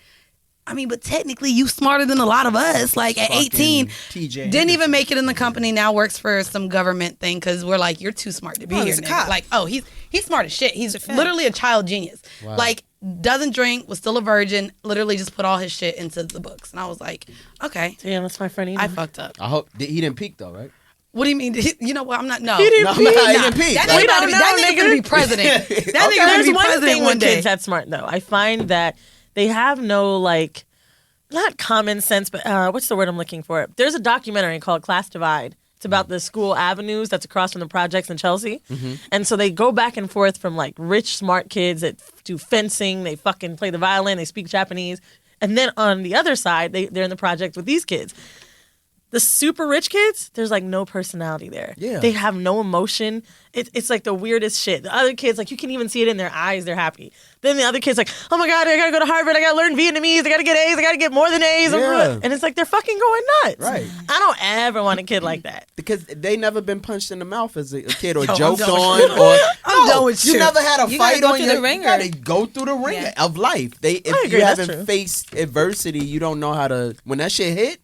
A: I mean, but technically you smarter than a lot of us. Like at 18,
B: TJ
A: didn't even make it in the company. Now works for some government thing because we're like, you're too smart to be
C: Oh,
A: here.
C: he's a
A: nigga.
C: cop.
A: Like, oh, he's smart as shit. He's
C: fan.
A: literally a child genius.
B: Wow.
A: Like, doesn't drink, was still a virgin. Literally just put all his shit into the books, and I was like, okay,
E: Damn, that's my friend.
A: I fucked up.
B: I hope he didn't peak though, right?
A: What do you mean? You know what? I'm not. No,
E: He didn't
B: No,
E: peak.
B: he
A: Nah.
B: didn't peak.
A: That
E: We
A: nigga,
E: don't know,
A: that nigga gonna be
E: nigga.
A: president. That
B: Okay.
A: nigga gonna
E: There's
A: be
E: one
A: president
E: thing
A: one
E: with
A: day.
E: kids that's smart though. I find that they have no like, not common sense, but what's the word I'm looking for? There's a documentary called Class Divide. It's about the school avenues that's across from the projects in Chelsea. And so they go back and forth from like rich, smart kids that do fencing, they fucking play the violin, they speak Japanese. And then on the other side, they're in the project with these kids. The super rich kids, there's like no personality there.
B: Yeah.
E: They have no emotion. It's like the weirdest shit. The other kids, like you can even see it in their eyes, they're happy. Then the other kids like, oh my God, I gotta go to Harvard, I gotta learn Vietnamese, I gotta get A's, I gotta get more than A's.
B: Yeah.
E: And it's like they're fucking going nuts.
B: Right.
E: I don't ever want a kid like that.
B: Because they never been punched in the mouth as a kid or
A: Yo, I'm
B: joked
A: done with
B: on.
A: you.
B: Or
A: I'm done with you.
B: You never had a
C: You gotta
B: fight
C: go
B: on
C: through
B: your
C: the ringer.
B: You gotta go through the ringer of life. If
E: agree,
B: you
E: that's
B: haven't
E: true.
B: faced adversity, you don't know how to. When that shit hit,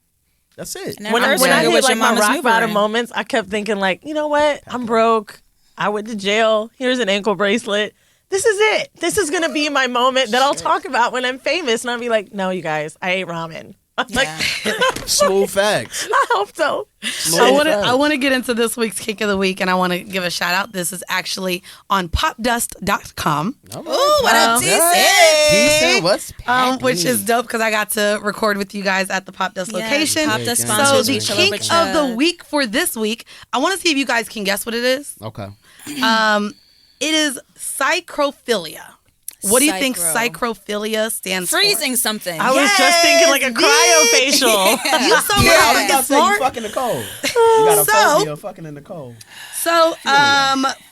B: that's it.
C: And
E: When I
C: everyone's gonna go
E: hit
C: with
E: like
C: your
E: my
C: mama's
E: rock
C: new
E: bottom
C: brand.
E: moments, I kept thinking like, you know what? I'm broke. I went to jail. Here's an ankle bracelet. This is it. This is gonna be my moment that I'll talk about when I'm famous. And I'll be like, no, you guys, I ate ramen. I'm like,
B: Smooth facts.
E: I hope so.
A: I want to get into this week's Kick of the Week, and I want to give a shout out. This is actually on popdust.com.
C: Ooh, what a
B: Decent. What's
A: Which is dope because I got to record with you guys at the Pop Dust location.
C: Pop Dust
B: So
A: So
C: sponsors
A: the
C: each other
A: kink
C: with
A: of the
C: your-
A: week for this week, I want to see if you guys can guess what it is.
B: Okay.
A: It is psychrophilia. What do you think
C: Psychro.
A: psychrophilia stands
C: freezing something.
E: I was just thinking like a cryofacial.
A: for? You so
B: Yeah, I was
A: motherfucking
B: about to say you
A: smart.
B: fucking in the cold. You got a
A: So-
B: phobia of fucking in the cold.
A: So,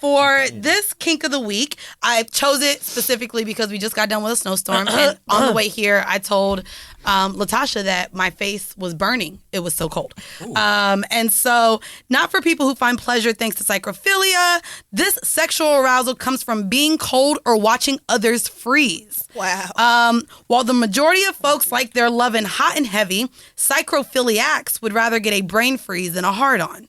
A: for this kink of the week, I chose it specifically because we just got done with a snowstorm, and on the way here, I told Latasha that my face was burning. It was so cold. And so, not for people who find pleasure thanks to psychrophilia, this sexual arousal comes from being cold or watching others freeze.
C: Wow.
A: While the majority of folks like their loving hot and heavy, psychrophiliacs would rather get a brain freeze than a hard-on.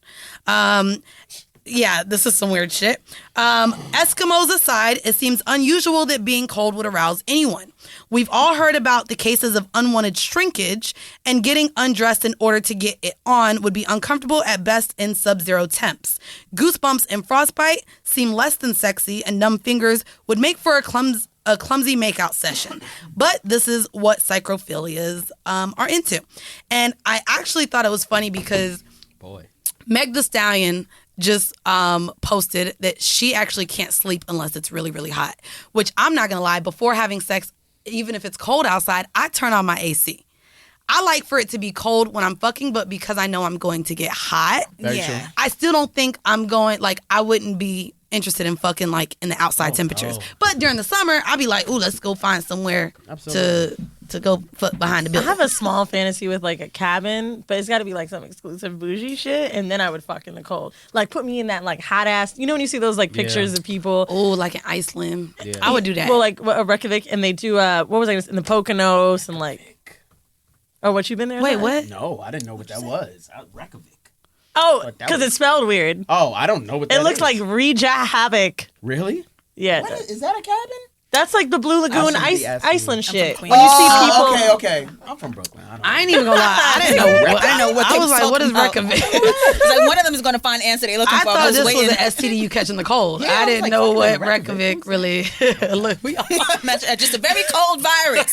A: Yeah, this is some weird shit. Eskimos aside, it seems unusual that being cold would arouse anyone. We've all heard about the cases of unwanted shrinkage, and getting undressed in order to get it on would be uncomfortable at best in sub-zero temps. Goosebumps and frostbite seem less than sexy, and numb fingers would make for a clumsy makeout session. But this is what psychrophilias are into. And I actually thought it was funny because Meg Thee Stallion just posted that she actually can't sleep unless it's really, really hot. Which I'm not going to lie, before having sex, even if it's cold outside, I turn on my AC. I like for it to be cold when I'm fucking, but because I know I'm going to get hot,
C: Yeah.
A: I still don't think I'm going, like, I wouldn't be interested in fucking, like, in the outside temperatures. But during the summer, I'd be like, ooh, let's go find somewhere to go fuck behind the
E: I
A: building.
E: have a small fantasy with like a cabin, but it's got to be like some exclusive bougie shit, and then I would fuck in the cold. Like put me in that like hot ass. You know when you see those like pictures of people,
A: Oh, like in Iceland. I would do that.
E: well, like Reykjavik, and they do what was I gonna say, in the Poconos and like. Oh, what you been there?
A: Wait, what?
B: No, I didn't know what that was. Reykjavik.
E: Oh,
B: that
E: because
B: was-
E: it's spelled weird.
B: Oh, I don't know what that
E: It looks
B: is.
E: like Reykjavik.
B: Really?
E: Yeah,
B: What is that a cabin?
E: that's like the Blue Lagoon,
B: shouldn't be asking
E: Iceland
C: you.
E: shit.
C: I'm from
E: When you see people,
B: Okay. I'm from Brooklyn.
A: I ain't even gonna lie. I didn't know. I didn't know what. I was like, what is Reykjavik?
C: It's like one of them is going to find the answer they're looking
A: I
C: for.
A: thought this
C: waiting.
A: was an STD you catch in the cold.
B: Yeah,
A: I
B: I was
A: didn't
B: like,
A: know
B: fucking
A: what
B: Reykjavik.
A: Reykjavik really. Look, we all.
C: Just a very cold virus.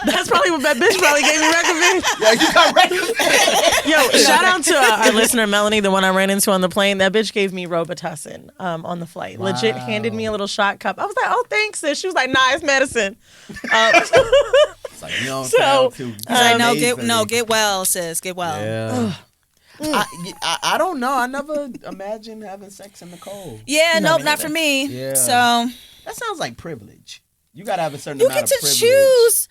E: that's probably what that bitch probably gave me Reykjavik.
B: Yeah, you got Reykjavik.
E: Yo, shout out to our listener Melanie, the one I ran into on the plane. That bitch gave me Robitussin on the flight. Legit handed me a little shot cup. I was like, "Oh, thanks, sis." She was like, "Nah, it's medicine."
B: It's like, you don't
E: So,
B: sound too
C: He's like,
B: amazing.
C: get well, sis, get well.
B: Yeah. I don't know. I never imagined having sex in the cold.
C: Yeah, nope, not for me.
B: Yeah.
C: So
B: That sounds like privilege. You gotta have a certain
C: you
B: amount
C: get
B: of
C: to
B: privilege.
C: choose.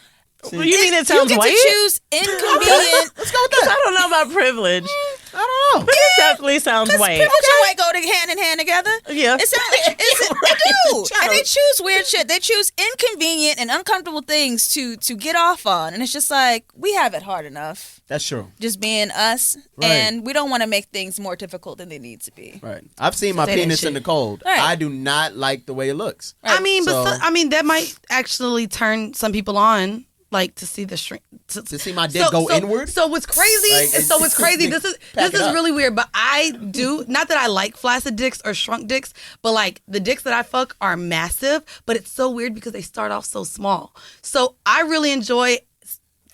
E: You mean it sounds
C: you get
E: white?
C: to choose inconvenient.
B: Let's go with
E: I
B: that.
E: don't know about privilege,
B: I don't know.
E: but it definitely sounds white.
C: Privilege and white go hand in hand together.
E: Yeah.
C: It sounds like they do, and they choose weird shit. They choose inconvenient and uncomfortable things to get off on, and it's just like we have it hard enough,
B: That's true.
C: just being us,
B: Right.
C: and we don't want to make things more difficult than they need to be.
B: Right. I've seen my
A: Say that
B: penis
A: shit.
B: in the cold.
C: Right.
B: I do not like the way it looks.
A: I mean,
B: So-
A: but that might actually turn some people on, like to see the shrink.
B: To see my dick go inward.
A: So what's crazy?
B: Like,
A: so what's crazy?
B: pack
A: This
B: it
A: is
B: up.
A: really weird. But I do not that I like flaccid dicks or shrunk dicks, but like the dicks that I fuck are massive. But it's so weird because they start off so small. So I really enjoy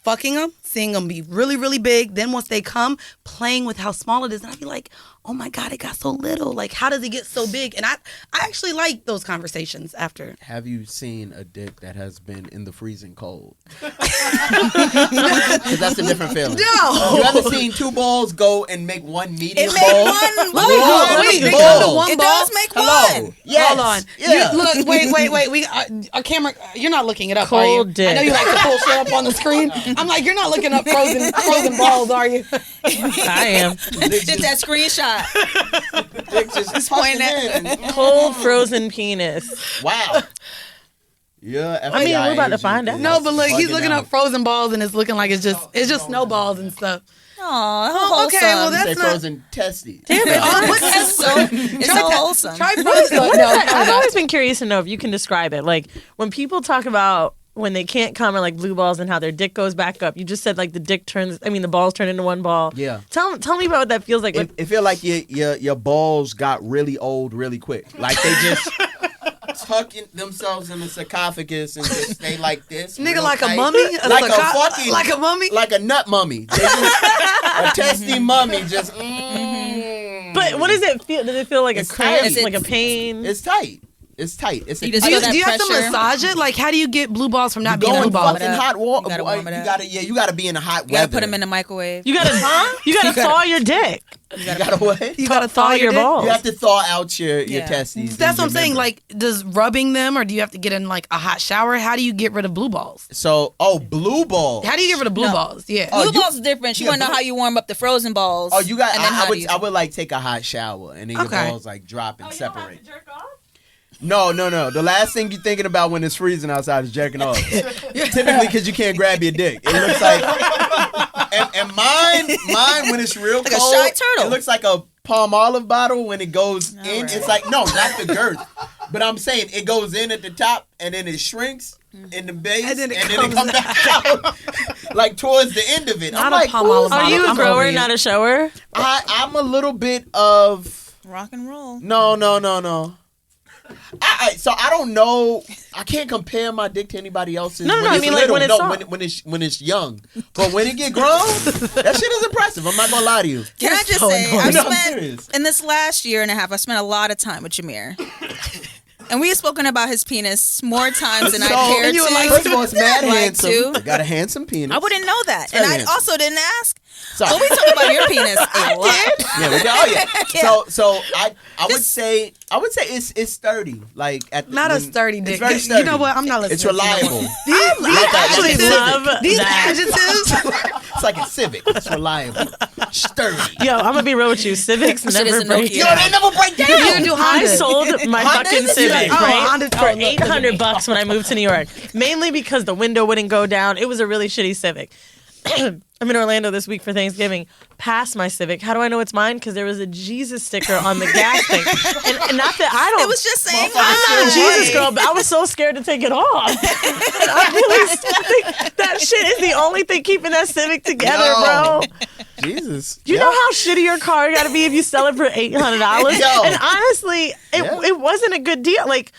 A: fucking them, seeing them be really, really big. Then once they come, playing with how small it is, and I'd be like, oh my God, it got so little. Like, how does it get so big? And I actually like those conversations after.
B: Have you seen a dick that has been in the freezing cold? Because that's a different feeling.
A: No.
B: You ever seen two balls go and make one medium
C: It made
B: ball?
C: one.
A: Wait, they
B: ball.
A: come to one
C: It
A: ball?
C: does make one.
B: Yes.
A: Hold on.
B: Yeah.
A: Look, wait. We a camera. You're not looking it up, are
E: Cold
A: you?
E: dick.
A: I know you like to pull shit up on the screen. I'm like, you're not looking up frozen balls, are you?
E: I am.
C: Just that screenshot.
B: Dick just
C: pointing
B: tucking in.
E: Cold frozen penis.
B: Wow. Yeah.
E: I mean,
B: FBI
E: we're about to
B: agent
E: find out.
B: is
A: No, but look, he's
B: bugging
A: looking
B: out.
A: up frozen balls, and it's looking like it's just snowballs and stuff.
C: Oh,
A: Okay, well,
B: Say
A: that's not.
B: frozen testes.
C: It's so wholesome.
A: Try frozen.
E: I've always been curious to know if you can describe it. Like when people talk about when they can't come or like blue balls and how their dick goes back up. You just said like the balls turn into one ball.
B: Yeah.
E: Tell me about what that feels like.
B: It feel like your balls got really old really quick. Like they just tucking themselves in the sarcophagus and just stay like this.
A: Nigga,
B: real
A: like a
B: tight.
A: mummy? Like a mummy?
B: Like a nut mummy. They just, a testy mummy just.
E: But what does it feel? Does it feel like
B: It's
E: a cramp,
B: tight.
E: like a pain?
B: It's tight. It's tight. It's a
C: You just
A: Do
C: feel
A: you,
C: that
A: do you have to
C: pressure.
A: massage it? Like, how do you get blue balls from not
B: go
A: being blue
B: in
A: balls?
B: fucking hot water.
C: You gotta warm it up.
B: You gotta be in the hot
C: You gotta
B: weather.
C: put them in the microwave.
E: You gotta thaw your dick.
B: You gotta what?
A: You gotta
E: Thaw your
A: dick?
E: balls.
B: You have to thaw out your
C: Yeah.
B: testes.
A: That's
B: and
A: what I'm
B: your
A: saying.
B: member.
A: Like, does rubbing them, or do you have to get in like a hot shower? How do you get rid of blue balls?
B: So, blue ball.
A: How do you get rid of blue
C: No.
A: balls? Yeah.
C: Blue
B: you-
C: balls is different. She
B: yeah,
C: want to know
B: blue-
C: how you warm up the frozen balls.
B: Oh, you got.
C: And then how do you?
B: I would like take a hot shower and then your
A: Okay.
B: balls like drop and separate. No. The last thing you're thinking about when it's freezing outside is jerking off. Typically, because you can't grab your dick. It looks like, and mine when it's real
C: Like a
B: cold,
C: shy turtle.
B: it looks like a palm olive bottle when it goes in.
C: right.
B: It's like not the girth, but I'm saying it goes in at the top and then it shrinks in the base
A: And then it
B: comes
A: comes
B: back out, like towards the end of it.
A: Not
B: I'm
A: a
B: like,
A: palm
B: ooh,
A: olive
E: Are
A: bottle.
E: you a
A: I'm
E: grower,
A: over you.
E: not a shower?
B: I'm a little bit of.
C: Rock and roll.
B: No. So I don't know. I can't compare my dick to anybody else's.
E: No,
B: when
E: I
B: it's
E: mean, like,
B: little.
E: when it's
B: no,
E: soft.
B: when it's young. But when it get grown, that shit is impressive. I'm not gonna lie to you.
C: Can I just
E: so
C: say,
E: annoying.
C: I've
B: No, I'm
C: spent
B: serious.
C: in this last year and a half, I spent a lot of time with Jameer. And we have spoken about his penis more times than I cared
A: you were
C: to.
A: like,
B: First of all, it's mad
C: Like
B: handsome.
C: to.
B: Got a handsome penis.
C: I wouldn't know that.
B: very
C: And I
B: handsome.
C: also didn't ask.
B: So,
C: But we talk about your penis a lot.
B: yeah, we got,
C: Yeah.
B: So I would say it's sturdy. Like
A: Not a
B: when-
A: sturdy dick.
B: It's very
A: You
B: sturdy.
A: know what? I'm not listening
B: It's
A: to you no more.
B: reliable.
E: I actually
B: Like a
E: love
B: Civic.
A: These
E: that.
A: adjectives.
B: It's like a Civic. It's reliable, sturdy.
E: Yo, I'm gonna be real with you. Civics
C: Shit
E: never
C: is a
E: break
C: Nokia.
E: down.
B: They never break down.
A: You do
E: I
A: Honda.
E: sold my
B: Honda
E: fucking
B: is
E: Civic,
A: like, oh,
E: right?
A: Honda-
E: for
A: oh, look,
E: $800 when I moved to New York. Mainly because the window wouldn't go down. It was a really shitty Civic. I'm in Orlando this week for Thanksgiving. Passed my Civic. How do I know it's mine? Because there was a Jesus sticker on the gas thing. And not that I don't.
C: It was just saying
E: I'm not a
C: hi.
E: Jesus girl, but I was so scared to take it off. And I really think that shit is the only thing keeping that Civic together,
B: Yo.
E: bro.
B: Jesus.
E: You know how shitty your car got to be if you sell it for $800?
B: Yo.
E: And honestly, it wasn't a good deal. Like,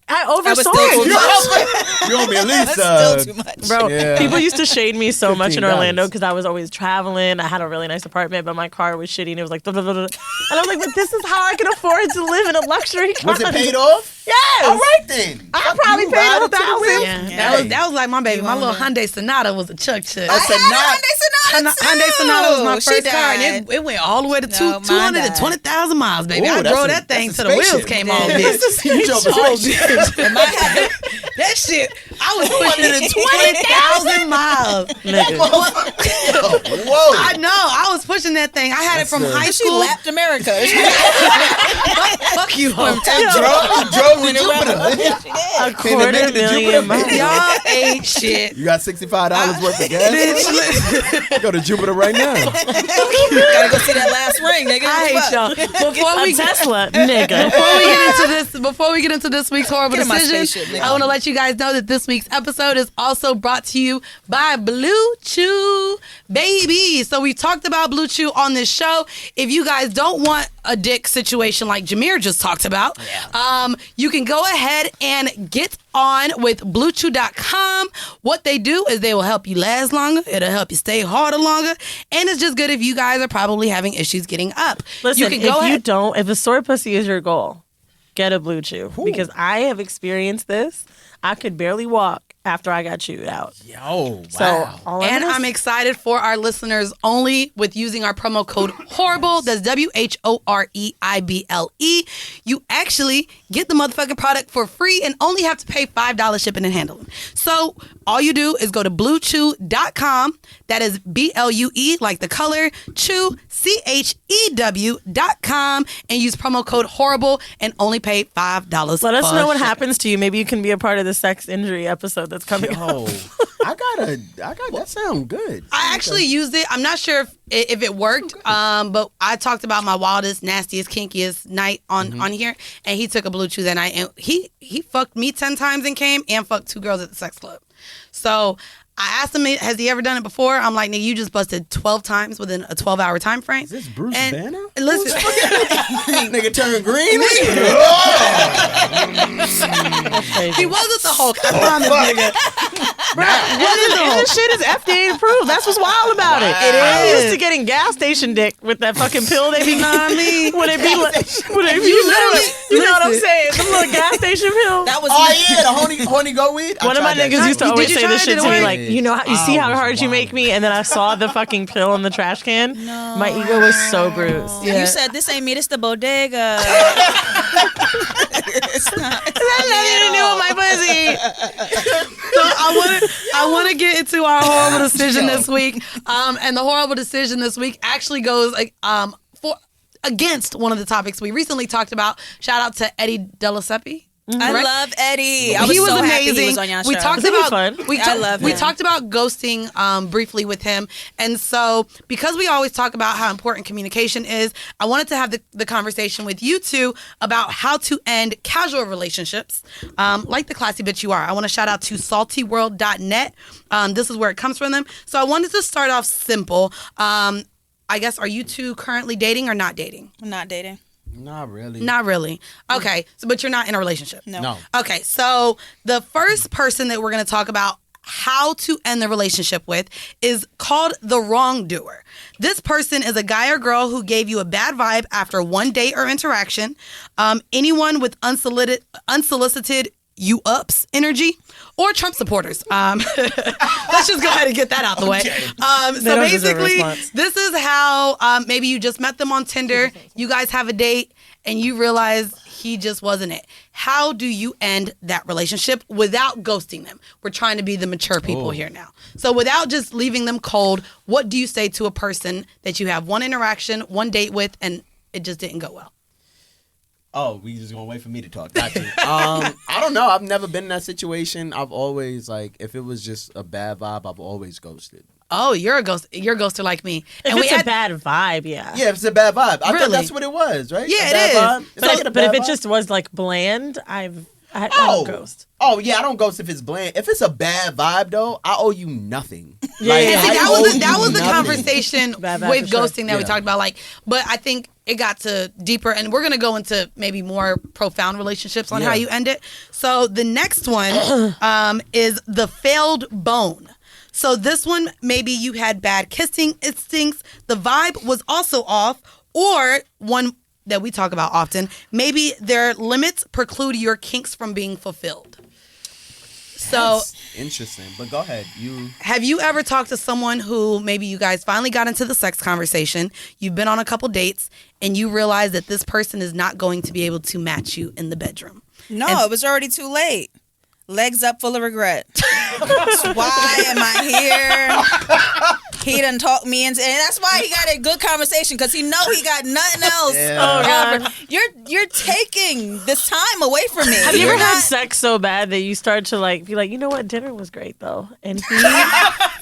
E: I
C: was still
E: oversold.
C: too much.
B: You owe me at least.
C: That's still too much.
E: Bro,
B: Yeah.
E: people used to shade me so much in
B: $15.
E: Orlando because I was always traveling. I had a really nice apartment, but my car was shitty and it was like, blah, blah, blah, blah. And I was like, but this is how I can afford to live in a luxury car.
B: Was it paid off?
E: Yes.
B: All right then.
E: I
B: Fuck
E: probably
B: you,
E: paid
B: ride
E: a
B: it to the
E: $1,000.
B: rim.
A: Yeah, that was like my baby. My
C: owned
A: little
C: it.
A: Hyundai Sonata was a chuck shit.
B: A Sonata.
A: Hyundai Sonata was my
C: She
A: first car, and
C: died.
A: it went all the way to
C: No, mine died.
A: 220,000 miles, baby.
B: Ooh,
A: I
B: that's
A: drove
B: a-
A: that thing
B: that's a
A: till the wheels
B: spaceship.
A: came
C: Yeah.
A: off, bitch.
B: You drove a spaceship.
A: That shit, I was pushing 20,000 miles.
E: Nigga.
B: Whoa.
A: I know. I was pushing that thing. I had it from high
C: She
A: school.
C: lapped America.
A: Fuck you, ho.
B: You drove to Jupiter.
E: A $250,000 miles.
A: Y'all ain't shit.
B: You got $65 worth of gas?
A: Bitch,
B: Go to Jupiter right now.
C: Gotta go see that last ring, nigga.
A: I hate y'all. Before
E: A
A: we
E: Tesla, nigga.
A: Before we get into this week's horrible
C: Get in my
A: decision,
C: spaceship, nigga.
A: I want to let you guys know that this week's episode is also brought to you by Blue Chew. Baby, So we talked about Blue Chew on this show. If you guys don't want a dick situation like Jameer just talked about, you can go ahead and get on with BlueChew.com. What they do is they will help you last longer. It'll help you stay harder longer. And it's just good if you guys are probably having issues getting up.
E: Listen,
A: you can go ahead.
E: if a sore pussy is your goal, get a Blue Chew. Because I have experienced this. I could barely walk after I got chewed out.
B: Yo, wow.
E: So,
A: I'm excited for our listeners only with using our promo code Whoreible. That's WHOREIBLE. You actually get the motherfucking product for free and only have to pay $5 shipping and handling. So all you do is go to BlueChew.com. That is BLUE, like the color, chew, CHEW.com, and use promo code Whoreible and only pay $5.
E: Let us know what
A: shipping.
E: happens to you. Maybe you can be a part of the sex injury episode that's coming up.
B: Yo, I got that sound good.
A: I actually used it. I'm not sure if it worked, but I talked about my wildest, nastiest, kinkiest night on here, and he took a Blue Chew that night, and he fucked me 10 times and came, and fucked 2 girls at the sex club. So I asked him, has he ever done it before? I'm like, nigga, you just busted 12 times within a 12-hour time frame.
B: Is this Bruce Banner?
A: Listen,
B: Nigga turn green.
A: he wasn't the Hulk. I promise, nigga.
E: And this shit is FDA approved. That's what's wild about it.
A: It
E: I'm
A: is.
E: used to getting gas station dick with that fucking pill they be.
A: You know what I mean?
E: Would it be like? Would it be?
A: You literally-
E: You know what I'm
A: listen.
E: saying? The little gas station pill.
C: That was
B: Oh yeah, the honey go weed.
E: One of my niggas used to
A: Did
E: always
A: you
E: say
A: try
E: this
A: it?
E: shit
A: Did
E: to
A: it
E: me,
A: work?
E: like, you know, you see how hard you make me, and then I saw the fucking pill in the trash can. No. My ego was so bruised.
C: You said this ain't me, this the bodega. It's not.
E: That nothing to do with my pussy.
A: So I want to get into our horrible decision this week. And the horrible decision this week actually goes against one of the topics we recently talked about. Shout out to Eddie Delaseppe.
C: I love Eddie. I was
A: He was
C: so
A: amazing.
C: happy he was on your show.
A: We talked
E: He was
A: about
E: fun.
C: I love
A: we
C: him.
A: talked about ghosting briefly with him, and so because we always talk about how important communication is, I wanted to have the conversation with you two about how to end casual relationships, like the classy bitch you are. I want to shout out to saltyworld.net. This is where it comes from them. So I wanted to start off simple. I guess, are you two currently dating or not dating?
C: I'm not dating.
B: Not really.
A: Not really. Okay, so but you're not in a relationship.
C: No.
A: Okay, so the first person that we're going to talk about how to end the relationship with is called the wrongdoer. This person is a guy or girl who gave you a bad vibe after one date or interaction. Anyone with unsolicited you ups energy, or Trump supporters. Let's just go ahead and get that out the way. So
E: don't deserve a
A: basically,
E: response.
A: this is how maybe you just met them on Tinder, you guys have a date, and you realize he just wasn't it. How do you end that relationship without ghosting them? We're trying to be the mature people here now. So without just leaving them cold, what do you say to a person that you have one interaction, one date with, and it just didn't go well?
B: Oh, we just gonna wait for me to talk. Got you. I don't know. I've never been in that situation. I've always, like, if it was just a bad vibe, I've always ghosted.
A: Oh, you're a ghost. You're a ghoster like me.
E: If it's a bad vibe, yeah.
B: Yeah, if it's a bad vibe. I
A: Really?
B: thought that's what it was, right?
A: Yeah,
B: A
A: it
B: bad
A: is.
B: vibe? It's like a
E: But
B: bad
E: if it
B: vibe?
E: just was like bland, I don't ghost.
B: Oh yeah, I don't ghost if it's bland. If it's a bad vibe though, I owe you nothing.
E: Yeah,
B: Like,
E: yeah.
A: See,
B: I
A: that
B: owe
A: was
B: you
A: the
B: nothing.
A: conversation
E: Bad vibe
A: with
E: for sure.
A: ghosting that we
B: Yeah.
A: talked about. Like, but I think it got to deeper, and we're gonna go into maybe more profound relationships on how
B: Yeah.
A: you end it. So the next one is the failed bone. So this one, maybe you had bad kissing instincts. The vibe was also off, or one that we talk about often. Maybe their limits preclude your kinks from being fulfilled. So.
B: That's interesting, but go ahead.
A: Have you ever talked to someone who maybe you guys finally got into the sex conversation, you've been on a couple dates, and you realize that this person is not going to be able to match you in the bedroom?
C: No, it was already too late. Legs up, full of regret. Why am I here? He done talked me into, and that's why he got a good conversation, because he know he got nothing else.
B: Yeah.
E: Oh, God.
C: You're taking this time away from me.
E: Have you
C: You're
E: ever had
C: not-
E: sex so bad that you start to like be like, you know what, dinner was great though, and he
B: You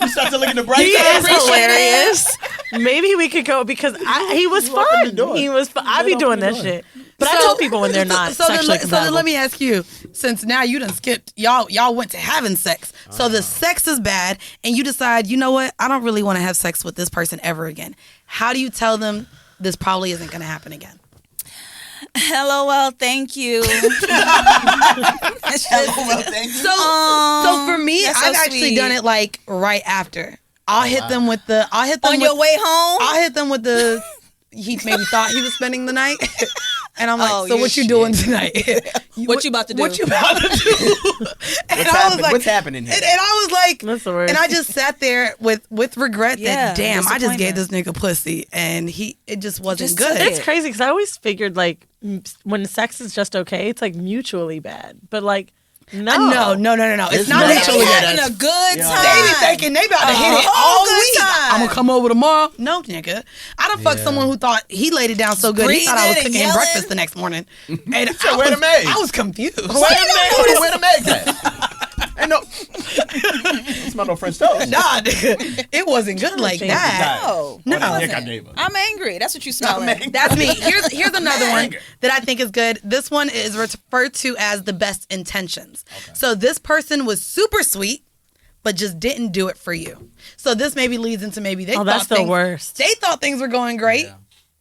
B: start to look at the bright
E: he
B: side.
E: is hilarious. Maybe we could go because he was
B: walk in the
E: fun.
B: door.
E: He was fun. I be
B: Let
E: doing
B: open
E: that
B: the door.
E: shit. But I tell people when they're not sexually
A: so then
E: compatible.
A: let me ask you, since now you done skipped, y'all went to having sex. So the sex is bad, and you decide, you know what, I don't really want to have sex with this person ever again. How do you tell them this probably isn't going to happen again?
C: LOL, thank you.
B: Thank you.
A: So for me,
C: that's so
A: I've actually
C: sweet.
A: done it like right after. I'll hit them with the. I'll hit them
C: On
A: with,
C: your way home?
A: I'll hit them with the. He maybe thought he was spending the night, and I'm like,
C: Oh,
A: so
C: you're
A: what you doing tonight?
C: What you about to do?
A: What you about to do? And I was like,
B: What's happening here?
A: and I was like,
E: That's the worst.
A: and I just sat there with regret
C: Yeah,
A: that damn, I just gave
C: disappointment.
A: this nigga pussy, and it just wasn't
C: Just
A: good.
C: took
E: It's crazy because I always figured like when sex is just okay, it's like mutually bad. But like no,
A: No. It's
B: It's
A: not
B: not.
A: mutually
C: They
A: bad.
C: having a good
B: Yeah.
C: time.
A: They be thinking they about to hit it
C: whole
A: all
C: good
A: week.
C: time.
A: I'm gonna come over tomorrow. No, nigga. I done fucked
B: Yeah.
A: someone who thought he laid it down so good he thought I was
C: Breathing and
A: cooking him
C: yelling.
A: breakfast the next morning. And
B: where the maid?
A: I was confused.
B: Where the Meg at? Ain't no. Smell no French toast.
A: Nah, nigga. It wasn't good like that.
C: No.
A: No.
B: What the dick I gave her.
C: I'm angry. That's what you smelling.
B: angry.
A: That's me. Here's another one that I think is good. This one is referred to as the best intentions. So this person was super sweet, but just didn't do it for you. So this maybe leads into maybe they
E: Oh, that's
A: thought
E: the
A: things,
E: worst.
A: They thought things were going great.
B: Yeah.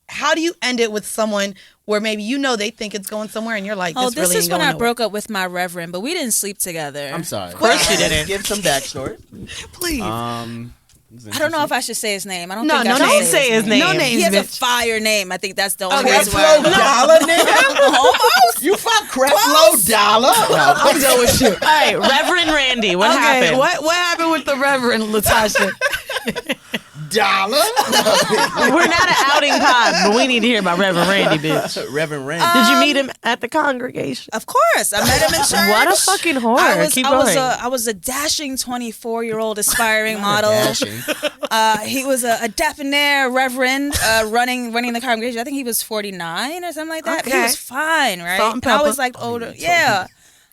A: How do you end it with someone where maybe you know they think it's going somewhere and you're like, this
C: Oh, this
A: really
C: is
A: ain't
C: when
A: going
C: I
A: nowhere.
C: broke up with my reverend, but we didn't sleep together.
B: I'm sorry. Of
E: course you didn't.
B: Give some backstory.
A: Please.
C: I don't know if I should say his name. I don't
A: No,
C: think
A: no
C: I should
E: Don't say his name.
A: No names,
C: He has a
A: bitch.
C: fire name. I think that's the only
A: Okay.
C: reason why.
B: Creflo Dollar, nigga?
C: Almost.
B: You fuck Creflo Dollar? No,
A: I'm done with you.
E: All right, Reverend Randy, what happened?
A: What happened with the Reverend Latasha?
B: Dollar?
E: We're not an outing pod, but we need to hear about Reverend Randy, bitch.
B: Reverend Randy.
E: Did you meet him at the congregation?
C: Of course, I met him in church.
E: What a fucking whore. Keep going.
C: I was a dashing 24-year-old aspiring model.
B: Dashing.
C: He was a debonair reverend running the congregation. I think he was 49 or something like that. But he
A: Okay.
C: was fine, right?
A: Salt and
C: I always
A: pepper.
C: liked older. Yeah.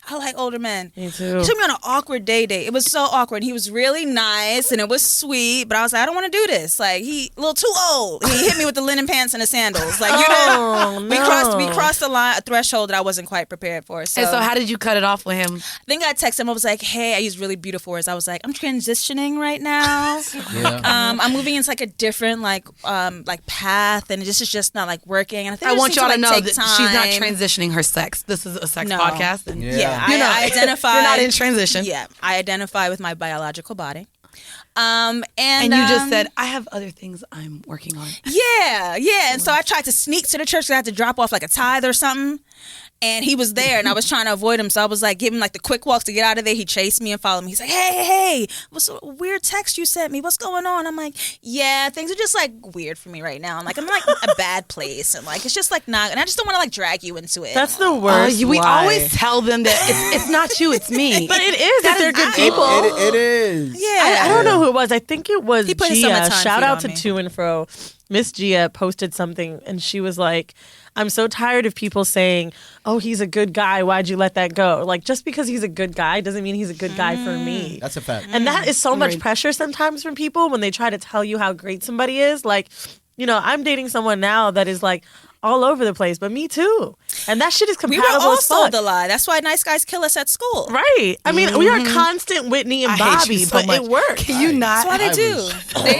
C: I like older men.
E: Me too.
C: He took me on an awkward date. It was so awkward. He was really nice and it was sweet, but I was like, I don't want to do this. Like he a little too old. He hit me with the linen pants and the sandals. Like we crossed a threshold that I wasn't quite prepared for. So,
A: And so how did you cut it off with him?
C: I think I texted him. I was like, hey, I used really beautiful words. I was like, I'm transitioning right now.
B: Yeah.
C: I'm moving into like a different like path, and this is just not like working. And I think
A: I
C: just
A: want
C: need
A: y'all to
C: like,
A: know
C: take
A: that
C: time.
A: she's not transitioning her sex. This is a sex
C: No.
A: podcast. And
B: Yeah.
A: You know,
C: I identify.
A: You're not in transition.
C: Yeah, I identify with my biological body. And
A: And you just said, I have other things I'm working on.
C: yeah. And so I tried to sneak to the church. 'Cause I had to drop off like a tithe or something. And he was there, and I was trying to avoid him. So I was like, giving like the quick walks to get out of there. He chased me and followed me. He's like, hey, what's a weird text you sent me? What's going on? I'm like, yeah, things are just like weird for me right now. I'm like a bad place, and like it's just like not. And I just don't want to like drag you into it.
E: That's the worst.
A: We
E: Why?
A: always tell them that it's not you, it's me.
E: But it is if they're good people.
B: It is.
C: yeah.
E: I don't know who it was. I think it was
C: He put his
E: Gia.
C: summertime
E: Shout
C: feet
E: out
C: on
E: to
C: me.
E: To and Fro. Miss Gia posted something, and she was like, I'm so tired of people saying, oh, he's a good guy. Why'd you let that go? Like, just because he's a good guy doesn't mean he's a good guy for me.
B: That's a fact.
E: And that is so much
A: Agreed.
E: pressure sometimes from people when they try to tell you how great somebody is. Like, you know, I'm dating someone now that is like all over the place, but me too. And that shit is
C: We
E: compatible
C: were
E: as
C: also
E: fuck.
C: the lie. That's why nice guys kill us at school.
E: Right. I mean, we are constant Whitney and
A: I hate
E: Bobby,
A: you so
E: but
A: much.
E: it works.
A: Can you not?
C: That's why they
B: I
C: do.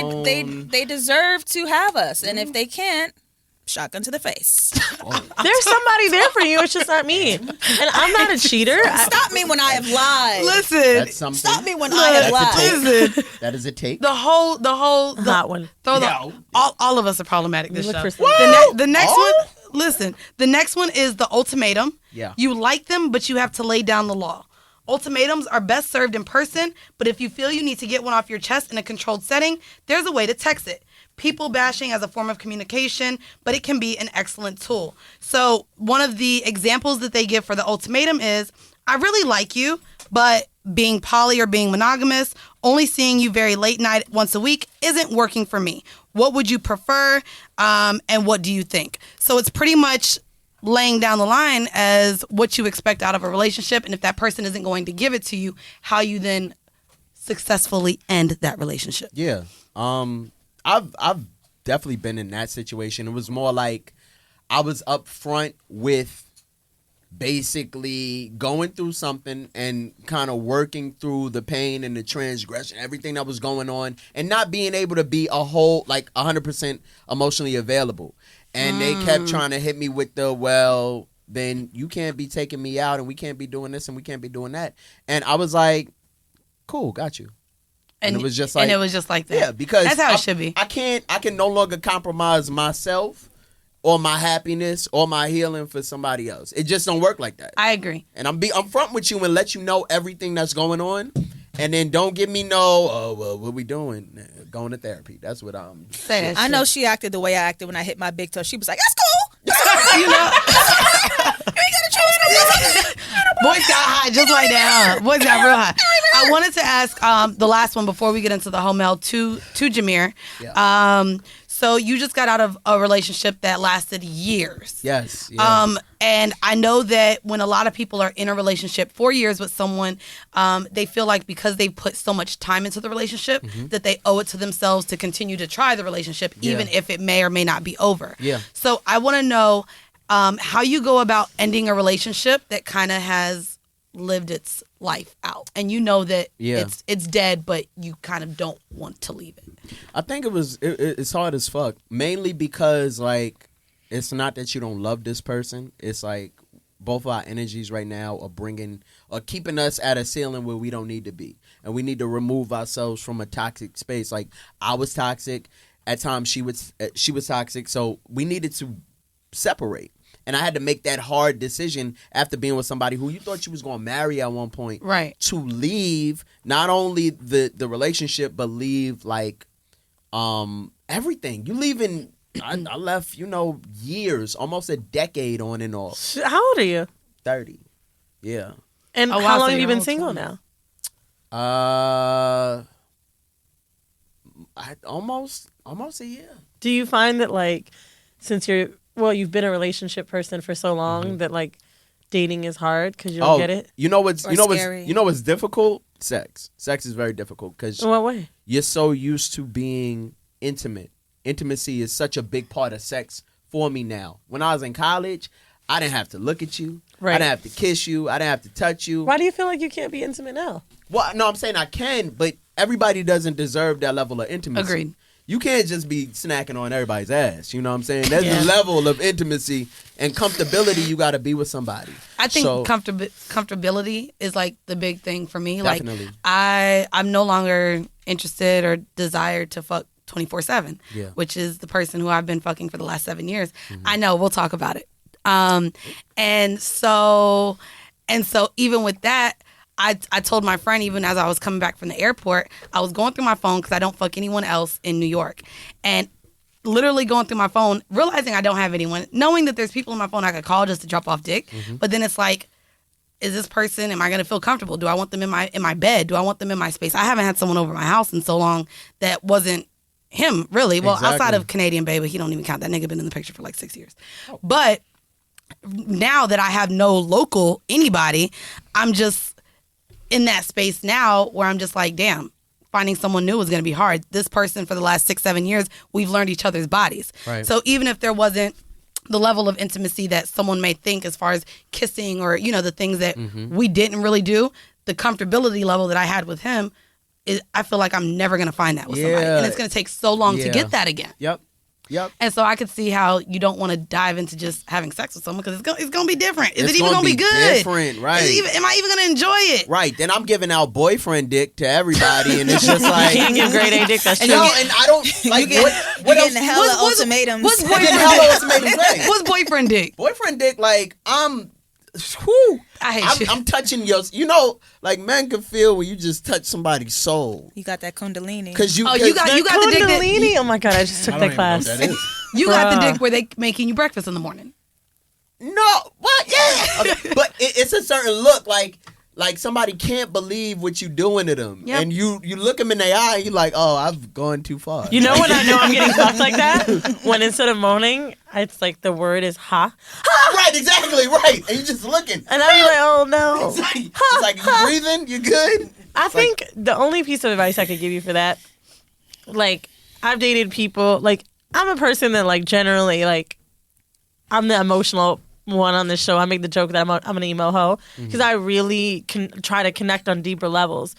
B: was
C: They deserve to have us, and if they can't, shotgun to the face.
E: There's somebody there for you. It's just not me. And I'm not a cheater.
C: Stop me when I have lied.
A: Listen,
B: That's something.
C: Stop me when I have
B: That's a
C: lied.
B: take.
A: listen.
B: That is a take.
A: The whole
E: Hot one.
A: throw the,
B: No.
A: all of us are problematic this
E: Look
A: show.
E: for
A: The next
B: All?
A: one, listen, the next one is the ultimatum.
B: Yeah.
A: You like them, but you have to lay down the law. Ultimatums are best served in person, but if you feel you need to get one off your chest in a controlled setting, there's a way to text it. People bashing as a form of communication, but it can be an excellent tool. So one of the examples that they give for the ultimatum is, I really like you, but being poly or being monogamous, only seeing you very late night once a week isn't working for me. What would you prefer? And what do you think? So it's pretty much laying down the line as what you expect out of a relationship. And if that person isn't going to give it to you, how you then successfully end that relationship.
B: Yeah. I've definitely been in that situation. It was more like I was upfront with basically going through something and kind of working through the pain and the transgression, everything that was going on, and not being able to be a whole, like 100% emotionally available. And they kept trying to hit me with the, well, then you can't be taking me out and we can't be doing this and we can't be doing that. And I was like, cool, got you. And it was just like,
A: and it was just like that.
B: Yeah, because
A: that's how it should be.
B: I can no longer compromise myself or my happiness or my healing for somebody else. It just don't work like that.
A: I agree.
B: And I'm front with you and let you know everything that's going on. And then don't give me no, oh, well, what we doing? Going to therapy. That's what I'm
A: saying.
C: I know she acted the way I acted when I hit my big toe. She was like, that's cool.
A: You know?
C: You ain't got to choose no
A: Boys got high just like that, huh? Boys got real high. I wanted to ask the last one before we get into the whole mail to Jameer.
B: Yeah.
A: So you just got out of a relationship that lasted years.
B: Yes. Yeah.
A: And I know that when a lot of people are in a relationship 4 years with someone, they feel like because they put so much time into the relationship that they owe it to themselves to continue to try the relationship, even if it may or may not be over.
B: Yeah.
A: So I want to know how you go about ending a relationship that kind of has lived its life out, and you know that it's dead, but you kind of don't want to leave it.
B: I think it's hard as fuck, mainly because like it's not that you don't love this person. It's like both our energies right now are keeping us at a ceiling where we don't need to be, and we need to remove ourselves from a toxic space. Like I was toxic at times, she was toxic, so we needed to separate. And I had to make that hard decision after being with somebody who you thought you was going to marry at one point.
A: Right.
B: To leave not only the relationship, but leave like everything. You leaving, I left, years, almost a decade on and off.
E: How old are you?
B: 30. Yeah.
E: And how long have you been single now?
B: Almost a year.
E: Do you find that like, since you've been a relationship person for so long that like dating is hard because you don't get it?
B: You know what's
C: scary.
B: difficult? Sex. Sex is very difficult because
E: in what way?
B: You're so used to being intimate. Intimacy is such a big part of sex for me now. When I was in college, I didn't have to look at you.
E: Right.
B: I didn't have to kiss you. I didn't have to touch you.
E: Why do you feel like you can't be intimate now?
B: Well, no, I'm saying I can, but everybody doesn't deserve that level of intimacy.
A: Agreed.
B: You can't just be snacking on everybody's ass. You know what I'm saying? There's a level of intimacy and comfortability you got to be with somebody.
A: I think comfortability is like the big thing for me.
B: Definitely.
A: Like I'm no longer interested or desired to fuck 24/7, which is the person who I've been fucking for the last 7 years. I know, we'll talk about it. And so even with that, I told my friend, even as I was coming back from the airport, I was going through my phone because I don't fuck anyone else in New York. And literally going through my phone, realizing I don't have anyone, knowing that there's people on my phone I could call just to drop off dick. But then it's like, is this person, am I going to feel comfortable? Do I want them in my bed? Do I want them in my space? I haven't had someone over my house in so long that wasn't him, really. Well, outside of Canadian Baby, he don't even count. That nigga been in the picture for like 6 years. But now that I have no local anybody, I'm just in that space now where I'm just like, damn, finding someone new is going to be hard. This person for the last 6-7 years, we've learned each other's bodies.
B: Right.
A: So even if there wasn't the level of intimacy that someone may think as far as kissing or, the things that we didn't really do, the comfortability level that I had with him, I feel like I'm never going to find that with somebody. And it's going to take so long to get that again.
B: Yep.
A: And so I could see how you don't want to dive into just having sex with someone because it's going to be different. Is it even going to be good?
B: Different, right?
A: Am I even going to enjoy it?
B: Right. Then I'm giving out boyfriend dick to everybody, and it's just like
E: You can give grade A dick. That's true.
B: and I don't like what else?
C: Getting hella ultimatums.
A: What's
B: Getting
A: boyfriend
B: hella
A: dick?
B: ultimatum grade.
A: What's boyfriend dick?
B: Boyfriend dick, like whew,
A: I hate you.
B: I'm touching your, like men can feel when you just touch somebody's soul.
C: You got that kundalini.
B: Because
A: you got the dick that,
E: Kundalini? Oh my God, I just took that class.
A: you got the dick where they making you breakfast in the morning.
B: No, what? Yeah, but it's a certain look, like somebody can't believe what you doing to them, and you look them in their eye, and you're like, oh, I've gone too far.
E: You know when I know I'm getting fucked like that? When instead of moaning, it's like the word is ha.
B: Right, exactly, right. And you're just looking.
E: And I'm like, oh no.
B: It's like you breathing, you good?
E: I think the only piece of advice I could give you for that, like, I've dated people, like, I'm a person that, like, generally, like, I'm the emotional one on this show. I make the joke that I'm an emo hoe because I really can try to connect on deeper levels.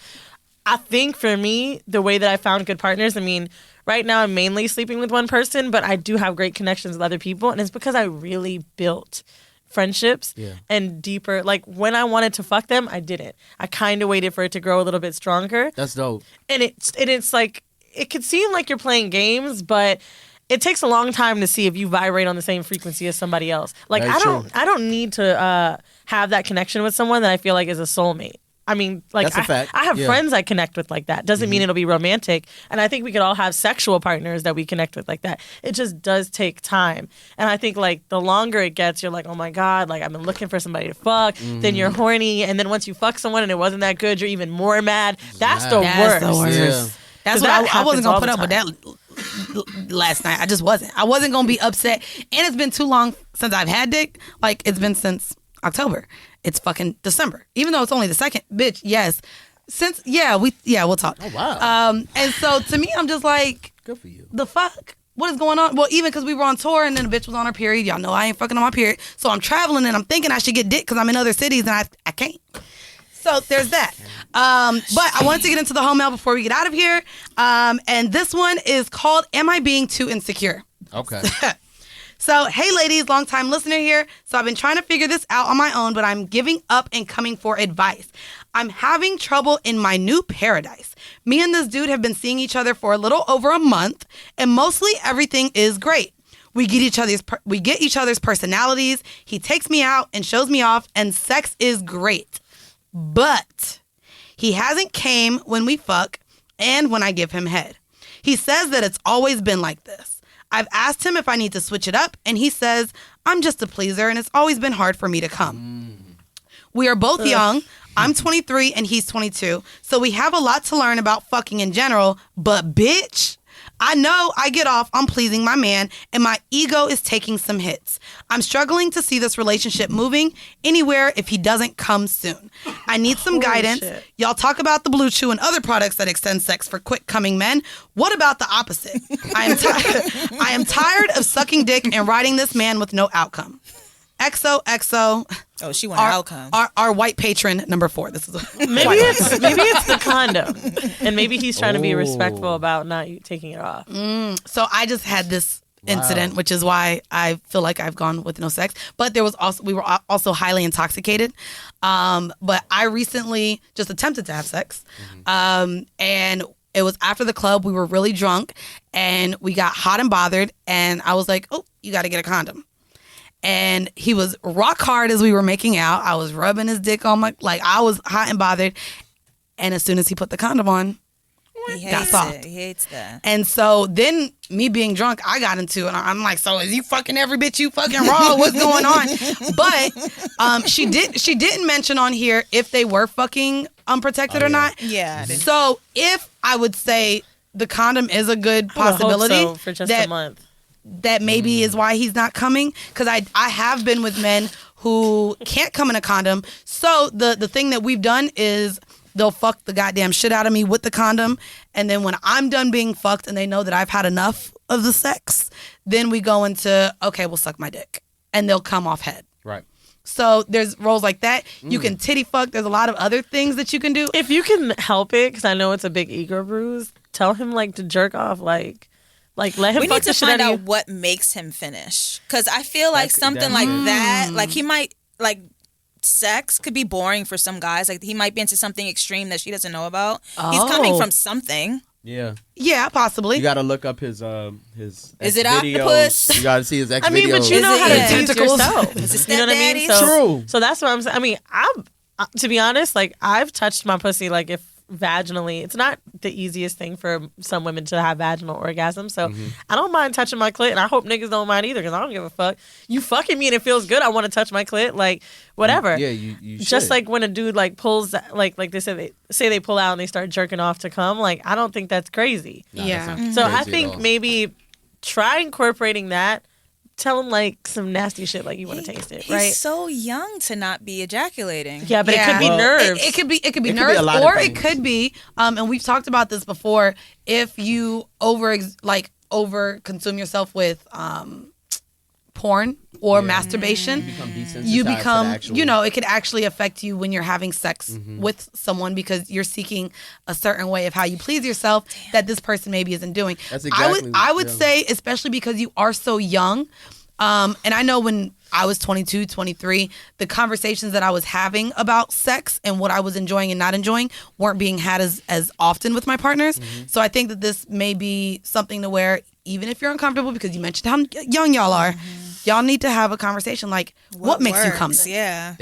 E: I think for me, the way that I found good partners, I mean, right now I'm mainly sleeping with one person, but I do have great connections with other people. And it's because I really built friendships and deeper. Like when I wanted to fuck them, I didn't. I kind of waited for it to grow a little bit stronger.
F: That's dope.
E: And it's like, it could seem like you're playing games, but it takes a long time to see if you vibrate on the same frequency as somebody else. Like I don't need to have that connection with someone that I feel like is a soulmate. I mean, like
F: That's a fact.
E: I have friends I connect with like that. Doesn't mean it'll be romantic. And I think we could all have sexual partners that we connect with like that. It just does take time. And I think like the longer it gets, you're like, oh my God, like I've been looking for somebody to fuck. Then you're horny. And then once you fuck someone and it wasn't that good, you're even more mad. That's the worst.
A: The worst.
F: Yeah.
A: That's why I wasn't going to put up with that last night. I just wasn't. I wasn't going to be upset. And it's been too long since I've had dick. Like, it's been since October. It's fucking December. Even though it's only the second. Bitch, yes. We'll talk.
F: Oh, wow.
A: And so, to me, I'm just like,
F: Good for you.
A: the fuck? What is going on? Well, even because we were on tour and then the bitch was on her period. Y'all know I ain't fucking on my period. So, I'm traveling and I'm thinking I should get dick because I'm in other cities and I can't. So there's that. But I wanted to get into the home mail before we get out of here. And this one is called, Am I Being Too Insecure?
F: Okay.
A: So, hey ladies, long time listener here. So I've been trying to figure this out on my own, but I'm giving up and coming for advice. I'm having trouble in my new paradise. Me and this dude have been seeing each other for a little over a month, and mostly everything is great. We get each other's personalities. He takes me out and shows me off, and sex is great. But he hasn't came when we fuck and when I give him head. He says that it's always been like this. I've asked him if I need to switch it up, and he says, I'm just a pleaser, and it's always been hard for me to come. We are both young. I'm 23, and he's 22, so we have a lot to learn about fucking in general, but bitch, I know I get off on pleasing my man, and my ego is taking some hits. I'm struggling to see this relationship moving anywhere if he doesn't come soon. I need some guidance.
E: Shit.
A: Y'all talk about the Blue Chew and other products that extend sex for quick coming men. What about the opposite? I am tired of sucking dick and riding this man with no outcome. XOXO.
C: Oh, she want an outcome.
A: Our white patron number 4. This is
E: Maybe it's the condom, and maybe he's trying to be respectful about not taking it off.
A: So I just had this incident, which is why I feel like I've gone with no sex. But we were also highly intoxicated. But I recently just attempted to have sex, and it was after the club. We were really drunk, and we got hot and bothered. And I was like, "Oh, you got to get a condom." And he was rock hard as we were making out. I was rubbing his dick on I was hot and bothered. And as soon as he put the condom on,
C: He
A: got
C: hates
A: soft.
C: it. He hates that.
A: And so then me being drunk, I got into it. I'm like, so is you fucking every bitch you fucking raw? What's going on? But she didn't mention on here if they were fucking unprotected or not.
C: Yeah.
A: So if I would say the condom is a good possibility,
E: I would hope so for just a month.
A: that maybe is why he's not coming. Because I have been with men who can't come in a condom. So the thing that we've done is they'll fuck the goddamn shit out of me with the condom. And then when I'm done being fucked and they know that I've had enough of the sex, then we go into, okay, we'll suck my dick. And they'll come off head.
F: Right.
A: So there's roles like that. You can titty fuck. There's a lot of other things that you can do.
E: If you can help it, because I know it's a big ego bruise, tell him to jerk off like let him
C: We
E: fuck
C: need to
E: the shit
C: find
E: out
C: out
E: of you.
C: what makes him finish. Because I feel like something
F: that's-
C: like that, like he might, sex could be boring for some guys. Like he might be into something extreme that she doesn't know about. He's coming from something.
F: Yeah.
A: Yeah, possibly.
F: You got to look up his
C: Is it
F: videos.
C: octopus?
F: You got to see his ex
E: I mean, but you
C: Is
E: know
C: it-
E: how to
C: yeah.
E: tease
A: Tentacles?
E: yourself.
C: Is it
E: You know what I mean?
C: stepdaddies?
F: True.
E: So that's what I'm saying. I mean, to be honest, I've touched my pussy if vaginally. It's not the easiest thing for some women to have vaginal orgasm. So I don't mind touching my clit, and I hope niggas don't mind either because I don't give a fuck. You fucking me and it feels good. I want to touch my clit, whatever.
F: Yeah, you
E: Just
F: should.
E: when a dude pulls like they say they pull out and they start jerking off to come. I don't think that's crazy.
F: Nah,
A: Yeah.
F: that's not
E: So
F: crazy
E: I
F: at
E: think
F: all.
E: maybe try incorporating that. Tell him some nasty shit you want to taste it, right?
C: He's so young to not be ejaculating.
E: Yeah, but
A: Yeah.
E: it could be
F: Well,
E: nerves.
A: It could be
F: It could be a
A: nerves,
F: lot of
A: or it
F: things.
A: could be, and we've talked about this before. If you over consume yourself with porn or masturbation, you become, it could actually affect you when you're having sex with someone because you're seeking a certain way of how you please yourself that this person maybe isn't doing.
B: That's exactly
A: I would say, especially because you are so young, and I know when I was 22, 23, the conversations that I was having about sex and what I was enjoying and not enjoying weren't being had as often with my partners. So I think that this may be something to where even if you're uncomfortable, because you mentioned how young y'all are, y'all need to have a conversation like, what makes you come?
C: Yeah.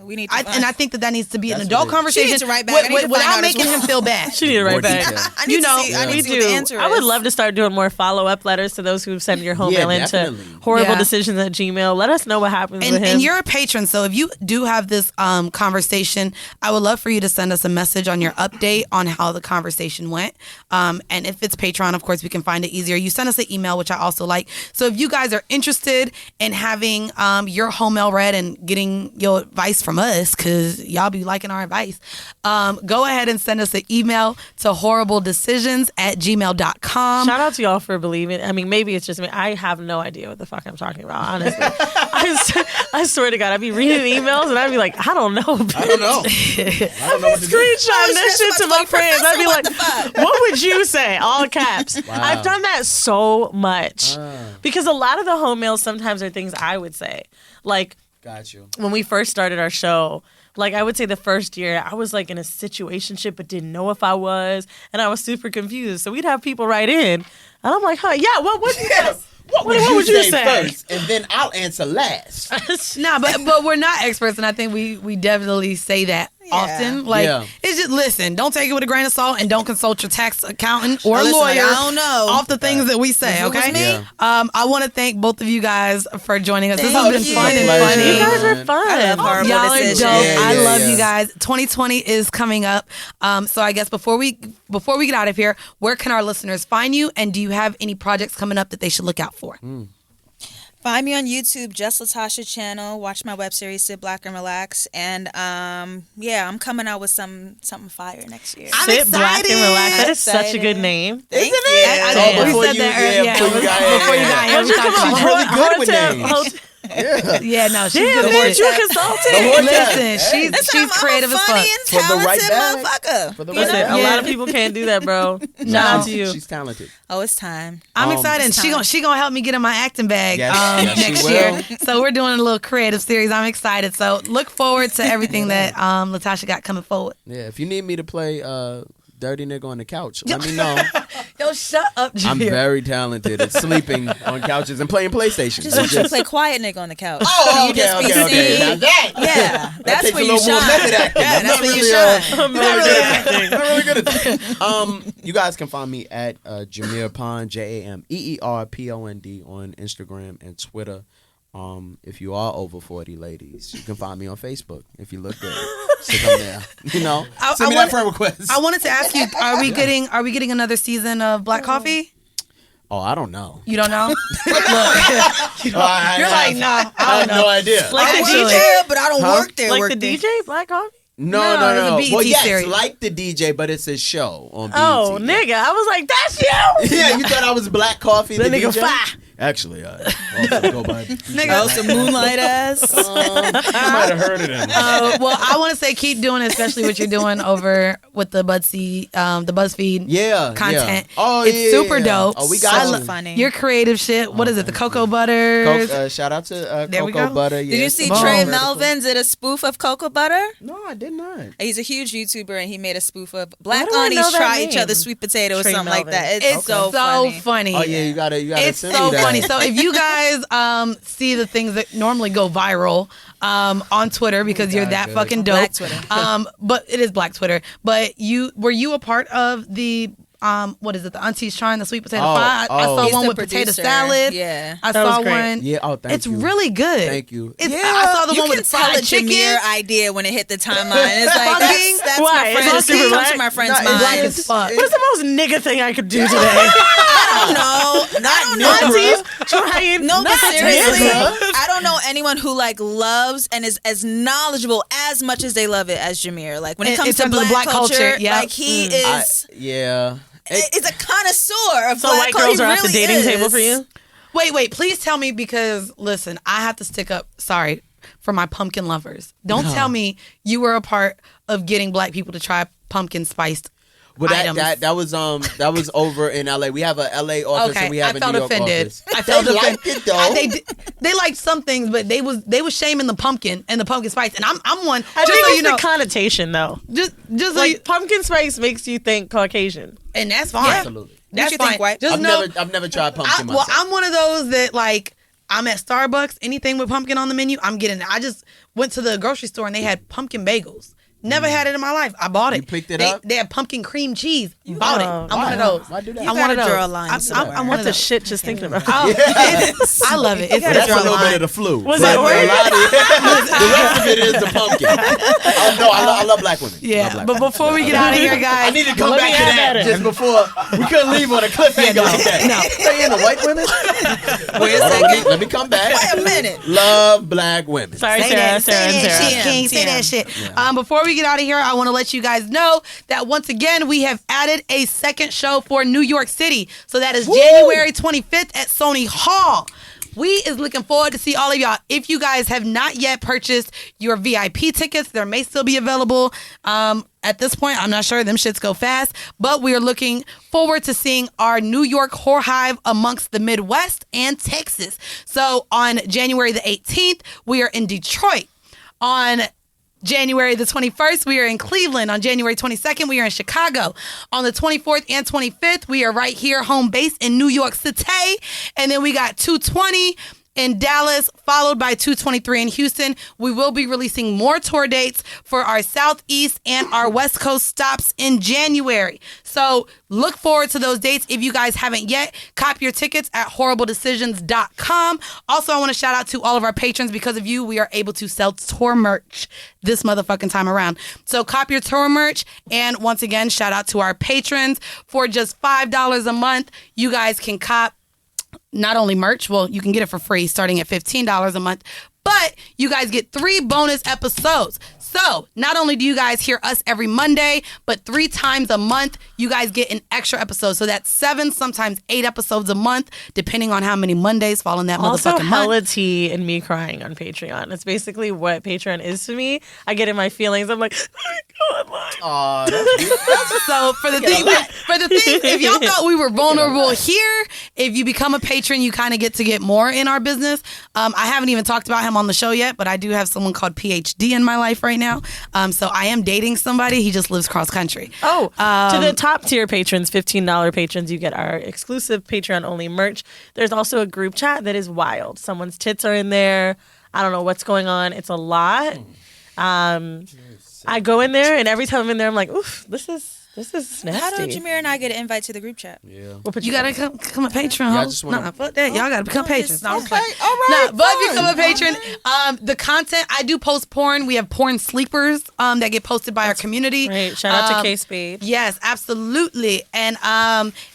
A: We need to and I think that needs to be an adult conversation.
C: She needs to write back.
A: Without making him feel bad.
E: She need to write back.
C: I need to see what the answer is.
E: I would love to start doing more follow-up letters to those who've sent your home mail into horribledecisions@gmail. Let us know what happens with him.
A: And you're a patron, so if you do have this conversation, I would love for you to send us a message on your update on how the conversation went. And if it's Patreon, of course, we can find it easier. You send us an email, which I also like. So if you guys are interested in having your home mail read and getting your advice from us, because y'all be liking our advice, go ahead and send us an email to horribledecisions@gmail.com.
E: Shout out to y'all for believing. I mean, maybe it's just me. I have no idea what the fuck I'm talking about, honestly. I swear to God, I'd be reading emails and I'd be like, I don't know. Bitch.
B: I don't know.
E: I'd be screenshotting that shit to my friends. I'd be like, what would you say? All caps.
B: Wow.
E: I've done that so much. Because a lot of the home mails sometimes are things I would say. Like,
B: got you.
E: When we first started our show, like I would say the first year, I was like in a situationship but didn't know if I was. And I was super confused. So we'd have people write in. And I'm like, what would you say? What would you say
B: first? And then I'll answer last.
A: But we're not experts, and I think we definitely say that often. Like, it's just, listen, don't take it with a grain of salt and don't consult your tax accountant or lawyer.
C: I don't know.
A: Off the things that we say, okay? I want to thank both of you guys for joining us. This has been fun and funny.
E: You guys are fun.
C: I love horrible
A: Y'all are
C: decisions.
A: dope. I love you guys. 2020 is coming up. So I guess before we get out of here, where can our listeners find you? And do you have any projects coming up that they should look out for?
C: Find me on YouTube, JustLatasha channel. Watch my web series, Sit Black and Relax. And I'm coming out with something fire next year.
A: I'm
E: Sit
A: excited.
E: Black and Relax. That is such a good name.
C: Thank you.
A: We said that earlier. Before you got here, we talked about
B: I'm really good with names.
A: Yeah, no, she's
E: Damn,
A: good
E: bitch,
A: with
E: you a
A: it.
E: consultant.
A: Listen, she's creative as fuck.
C: For
B: the right bag.
C: motherfucker.
B: For the
E: Listen,
B: right
E: a
B: bag.
E: lot of people can't do that, bro. Shout out to you.
B: She's talented.
C: Oh, it's time.
A: I'm excited. And she gonna help me get in my acting bag next year. So we're doing a little creative series. I'm excited. So look forward to everything that Latasha got coming forward.
B: Yeah, if you need me to play dirty nigga on the couch, let me know.
A: Yo, shut up, Jameer.
B: I'm very talented at sleeping on couches and playing PlayStation.
C: Just want you to play quiet nigga on the couch.
B: Oh,
C: You just be
B: okay.
C: seen.
B: Now that,
C: Yeah, that's
B: takes
C: where
B: a
C: you
B: little more
C: shine.
B: method acting.
C: Yeah,
B: I'm
C: that's
B: not
C: where you
B: really,
C: shine.
E: I'm really good at acting.
B: I'm really good at that. You guys can find me at Jameer Pond, JameerPond on Instagram and Twitter. If you are over 40, ladies, you can find me on Facebook if you look good. So come there. Send me that friend request.
A: I wanted to ask you: Are we getting another season of Black Coffee?
B: Oh, I don't know.
A: You don't know? Look, you're like, no,
B: I have no idea.
E: Like the
A: Actually.
E: DJ?
C: but I don't work there.
E: Like
C: work
E: the
C: there.
E: DJ, Black Coffee?
A: No,
B: No.
A: it's a BET
B: Well, yes,
A: series.
B: like the DJ, but it's a show on BET.
E: Oh, nigga. I was like, that's you.
B: Yeah, you thought I was Black Coffee, the
E: nigga
B: DJ?
E: fire.
B: Actually, I also go by.
C: Oh, some moonlight ass.
B: You might have heard of them.
A: Well, I want to say keep doing it, especially what you're doing over with the BuzzFeed content.
B: Yeah. Oh,
A: it's
B: yeah,
A: super
B: yeah.
A: dope.
B: Oh, we got you.
C: Funny.
A: Your creative shit. What is it? The Cocoa Butters.
B: Shout out to
A: There we
B: Cocoa
A: go.
B: Butter.
C: Did you see
A: Boom.
C: Trey Melvin did a spoof of Cocoa Butter?
B: No, I did not.
C: He's a huge YouTuber and he made a spoof of Black
E: do I know
C: aunties
E: that
C: try
E: name?
C: each other's sweet potato or
E: Trey
C: something like
E: Melvin.
C: that. It's so funny.
B: Oh yeah, you gotta
A: It's
B: send
A: so
B: me that.
A: funny. So if you guys see the things that normally go viral on Twitter because you're that fucking dope.
C: Black Twitter.
A: But it is Black Twitter. But were you a part of the what is it? The Auntie's Trying the Sweet Potato Pie. I saw
C: He's
A: one
C: the
A: with potato
C: producer.
A: salad.
C: Yeah.
A: I
E: That was
A: saw
E: great.
A: one.
B: Yeah. Oh, thank
A: It's
B: you.
A: really good.
B: Thank you.
A: I saw the
C: You
A: one
C: can
A: with
C: tell
A: fried
C: a
A: chicken.
C: Jameer idea when it hit the timeline. It's like
A: Fucking-
C: that's
E: Why?
C: my
E: Is
C: friend.
E: it
C: It
E: super
C: comes
E: black?
C: to my friend's
B: No, it's
C: mind.
A: Black as fuck.
E: What's the most nigga thing I could do today?
C: I don't know.
E: Aunties trying.
C: No, but
E: not
C: seriously,
E: nigga.
C: I don't know anyone who like loves and is as knowledgeable as much as they love it as Jameer. Like when it
A: In
C: comes to
A: terms of the
C: black
A: black
C: culture,
A: culture, yeah.
C: like he is.
B: Yeah.
C: It's a connoisseur of
E: So
C: black
E: white
C: culture.
E: girls
C: He
E: are off the
C: really
E: dating
C: is.
E: table for you?
A: Wait. Please tell me because, listen, I have to stick up, sorry, for my pumpkin lovers. Don't tell me you were a part of getting black people to try pumpkin spiced
B: But
A: items.
B: that was over in LA. We have a LA office and we have a New York office.
A: I felt
B: They
A: offended.
B: liked it though.
A: They liked some things, but they was shaming the pumpkin and the pumpkin spice. And I'm one.
E: I
A: just
E: think
A: so
E: it's
A: you know,
E: the connotation, though.
A: just so
E: Like
A: you,
E: pumpkin spice makes you think Caucasian.
A: and that's fine.
B: Absolutely.
A: That's
C: Makes you
A: fine.
C: think white.
A: Just
B: I've
A: know,
B: never tried pumpkin
A: well,
B: myself.
A: I'm one of those that like. I'm at Starbucks. Anything with pumpkin on the menu, I'm getting it. I just went to the grocery store and they had pumpkin bagels. Never had it in my life. I bought it.
B: You picked it
A: they,
B: up?
A: They had pumpkin cream cheese. Bought it. I'm one of those.
B: Why do that?
A: I'm
C: You
A: one of
C: gotta
A: those.
C: draw a line somewhere.
A: I'm one of
E: The
A: those.
E: shit just thinking about.
A: Oh, I love it. It's
B: Well, that's a little bit of the flu.
E: Was
B: But
E: it
B: a
E: orange?
B: lot of the rest of it is the pumpkin. I love black women.
A: Yeah,
B: Love black
A: but
B: women.
A: before we get out of here,
B: I
A: guys,
B: need to come
E: Let
B: back
E: me
B: to
E: add
B: that
E: that in.
B: just before we couldn't leave on a cliffhanger like that.
A: no.
B: Saying the white women.
C: Wait a
B: Hold on,
C: second.
B: let me come back.
C: Wait a minute.
B: Love black women.
E: Sorry,
A: Say
E: Sarah,
A: that,
E: Sarah,
A: say
E: and
A: that
E: Sarah.
A: shit, King. Say that shit. Before we get out of here, I want to let you guys know that once again, we have added a second show for New York City. So that is January 25th at Sony Hall. We is looking forward to see all of y'all. If you guys have not yet purchased your VIP tickets, there may still be available. At this point, I'm not sure. Them shits go fast. But we are looking forward to seeing our New York whore hive amongst the Midwest and Texas. So on January the 18th, we are in Detroit. On January the 21st, we are in Cleveland. On January 22nd, we are in Chicago. On the 24th and 25th, we are right here, home base in New York City. And then we got 220 in Dallas, followed by 223 in Houston. We will be releasing more tour dates for our Southeast and our West Coast stops in January. So look forward to those dates. If you guys haven't yet, cop your tickets at whoreibledecisions.com. Also, I want to shout out to all of our patrons. Because of you, we are able to sell tour merch this motherfucking time around. So cop your tour merch. And once again, shout out to our patrons. For just $5 a month, you guys can cop not only merch, well, you can get it for free starting at $15 a month, but you guys get 3 bonus episodes. So not only do you guys hear us every Monday, but 3 times a month, you guys get an extra episode. So that's 7, sometimes 8 episodes a month, depending on how many Mondays fall in that
E: Also,
A: motherfucking
E: hella
A: month.
E: tea and me crying on Patreon. It's basically what Patreon is to me. I get in my feelings. I'm like, oh my God, like,
A: So for the thing, if y'all thought we were vulnerable here, if you become a patron, you kind of get more in our business. I haven't even talked about him on the show yet, but I do have someone called PhD in my life right now. So I am dating somebody. He just lives cross country.
E: Oh, to the top tier patrons, $15 patrons, you get our exclusive Patreon only merch. There's also a group chat that is wild. Someone's tits are in there. I don't know what's going on. It's a lot. I go in there, and every time I'm in there, I'm like, oof, this is nasty.
C: How do Jameer and I get an invite to the group chat?
E: We'll put
A: You gotta come a patron,
B: Yeah, I
A: ho.
B: just wanna-
A: Nah, fuck that. Y'all gotta become patrons. No, I'm
C: Okay,
A: playing.
C: all right.
A: Nah, but if you become a patron, the content, I do post porn. We have porn sleepers that get posted by our community.
E: Great. Shout out to K-Spade.
A: Yes, absolutely. And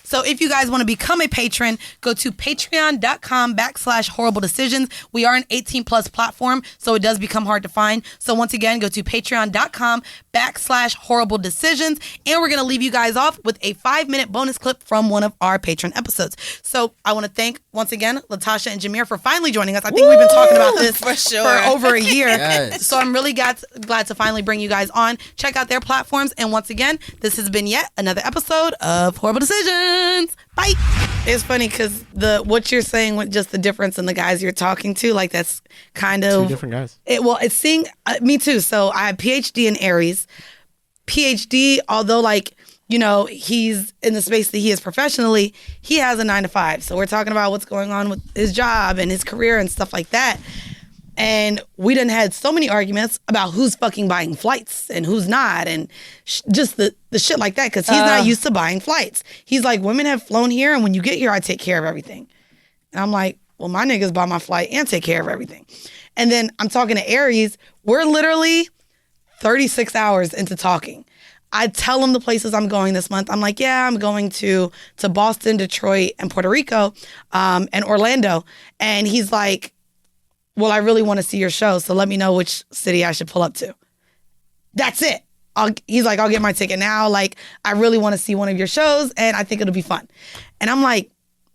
A: so if you guys want to become a patron, go to patreon.com/horribledecisions. We are an 18+ platform, so it does become hard to find. So once again, go to patreon.com/horribledecisions. And we're going to leave you guys off with a 5-minute bonus clip from one of our patron episodes. So I want to thank, once again, Latasha and Jameer for finally joining us. I think we've been talking about this
C: For sure.
A: for over a year.
B: Yes.
A: So I'm really glad to finally bring you guys on. Check out their platforms. And once again, this has been yet another episode of Horrible Decisions. Bye. It's funny because what you're saying with just the difference in the guys you're talking to, like that's kind of
D: 2 different guys.
A: It's seeing me too. So I have PhD in Aries. PhD, although like, you know, he's in the space that he is professionally, he has a 9-to-5. So we're talking about what's going on with his job and his career and stuff like that. And we done had so many arguments about who's fucking buying flights and who's not, and just the shit like that, because he's not used to buying flights. He's like, women have flown here, and when you get here, I take care of everything. And I'm like, well, my niggas buy my flight and take care of everything. And then I'm talking to Aries. We're literally 36 hours into talking. I tell him the places I'm going this month. I'm like, yeah, I'm going to Boston, Detroit, and Puerto Rico, and Orlando. And he's like, well, I really want to see your show, so let me know which city I should pull up to. That's it. He's like, I'll get my ticket now. Like, I really want to see one of your shows, and I think it'll be fun. And I'm like,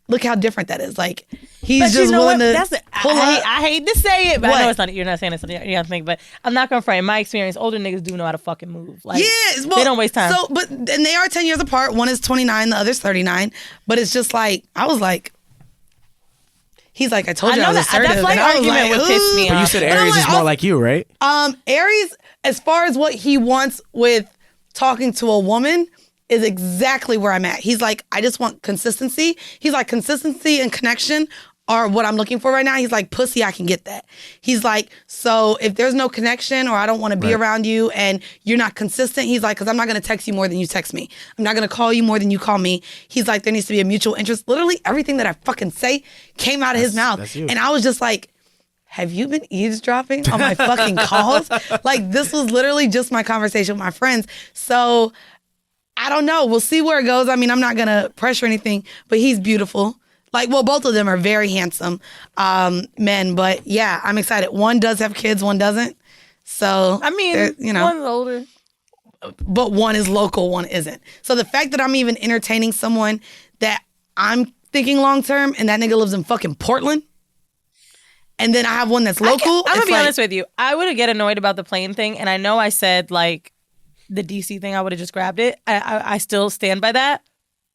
A: look how different that is. Like he's
E: But
A: just
E: you know
A: willing
E: what?
A: to pull up.
E: I hate to say it, but I
A: What?
E: know it's not. You're not saying it's something you don't think, but I'm not gonna front. In my experience, older niggas do know how to fucking move. Like,
A: Well,
E: they don't waste time.
A: So, and they are 10 years apart. One is 29, the other's 39. But it's just like, I was like, he's like, I told you I,
E: know
A: was
E: that
A: assertive.
E: like
A: and I was
E: argument
A: like,
E: would piss me
A: ooh.
G: But you said Aries is more like you, right?
A: Aries, as far as what he wants with talking to a woman, is exactly where I'm at. He's like, I just want consistency. He's like, consistency and connection are what I'm looking for right now. He's like, pussy, I can get that. He's like, so if there's no connection or I don't want to be around you and you're not consistent, he's like, because I'm not going to text you more than you text me. I'm not going to call you more than you call me. He's like, there needs to be a mutual interest. Literally everything that I fucking say came out of his mouth.
G: That's you.
A: And I was just like, have you been eavesdropping on my fucking calls? Like, this was literally just my conversation with my friends. So I don't know. We'll see where it goes. I mean, I'm not going to pressure anything, but he's beautiful. Like, well, both of them are very handsome men. But yeah, I'm excited. One does have kids, one doesn't. So,
E: I mean,
A: you know,
E: one's older.
A: but one is local, one isn't. So the fact that I'm even entertaining someone that I'm thinking long term and that nigga lives in fucking Portland, and then I have one that's local.
E: I'm gonna
A: it's
E: be
A: like,
E: honest with you. I would get annoyed about the plane thing, and I know I said like the DC thing. I would have just grabbed it. I still stand by that.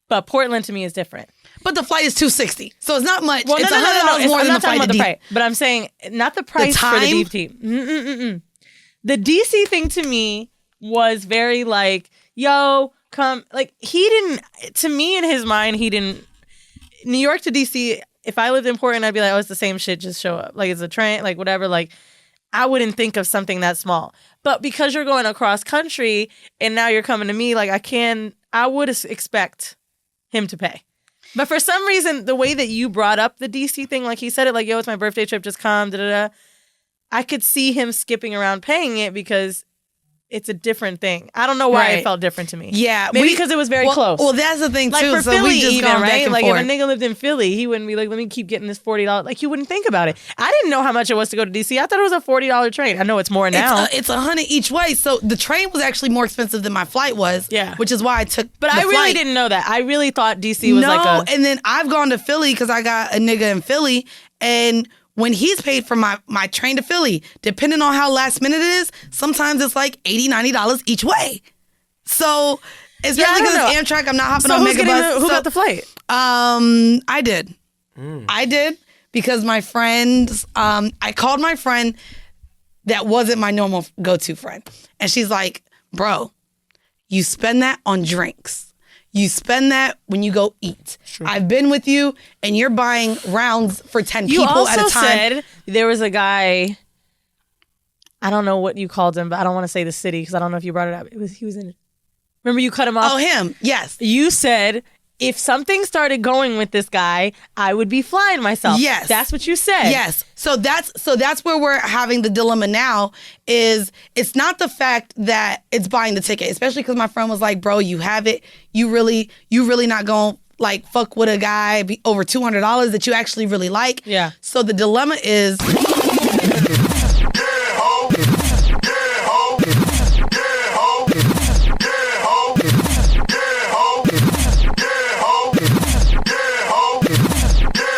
E: But Portland to me is different.
A: But the flight is $260, so it's not much.
E: Well,
A: it's
E: no,
A: $100 more
E: I'm
A: than
E: not
A: the
E: talking
A: flight
E: about
A: to
E: the
A: D.
E: price, but I'm saying not the price for the
A: time?
E: DP. The DC thing to me was very like, yo, come. Like he didn't. To me, in his mind, he didn't. New York to DC. If I lived in Portland, I'd be like, oh, it's the same shit. Just show up. Like it's a train. Like whatever. Like I wouldn't think of something that small. But because you're going across country and now you're coming to me, like I would expect him to pay. But for some reason, the way that you brought up the DC thing, like he said it like, yo, it's my birthday trip, just come, da-da-da. I could see him skipping around paying it because it's a different thing. I don't know why it felt different to me.
A: Yeah.
E: Maybe because it was very close.
A: Well, that's the thing,
E: like
A: too.
E: for
A: So
E: Philly
A: we just
E: even,
A: gone back
E: right?
A: and
E: Like
A: forth.
E: if a nigga lived in Philly, he wouldn't be like, let me keep getting this $40. Like he wouldn't think about it. I didn't know how much it was to go to DC. I thought it was a $40 train. I know it's more now.
A: It's $100 each way. So the train was actually more expensive than my flight was.
E: Yeah.
A: Which is why I took
E: But
A: the
E: I really
A: flight.
E: didn't know that. I really thought DC was like a...
A: and then I've gone to Philly because I got a nigga in Philly, and when he's paid for my train to Philly, depending on how last minute it is, sometimes it's like $80, $90 each way. So, especially
E: I
A: because
E: don't
A: it's Amtrak, I'm not hopping
E: So
A: on
E: who's getting
A: Megabus.
E: who got the flight?
A: I did. I did because my friends, I called my friend that wasn't my normal go-to friend. And she's like, bro, you spend that on drinks. You spend that when you go eat. I've been with you and you're buying rounds for 10
E: You
A: people at a
E: also
A: time.
E: said there was a guy, I don't know what you called him, but I don't want to say the city because I don't know if you brought it up. He was in it. Remember you cut him off?
A: Oh, him. Yes.
E: You said if something started going with this guy, I would be flying myself.
A: Yes.
E: That's what you said.
A: Yes. So that's where we're having the dilemma now is it's not the fact that it's buying the ticket, especially because my friend was like, bro, you have it. You really not going to like fuck with a guy over $200 that you actually really like.
E: Yeah.
A: So the dilemma is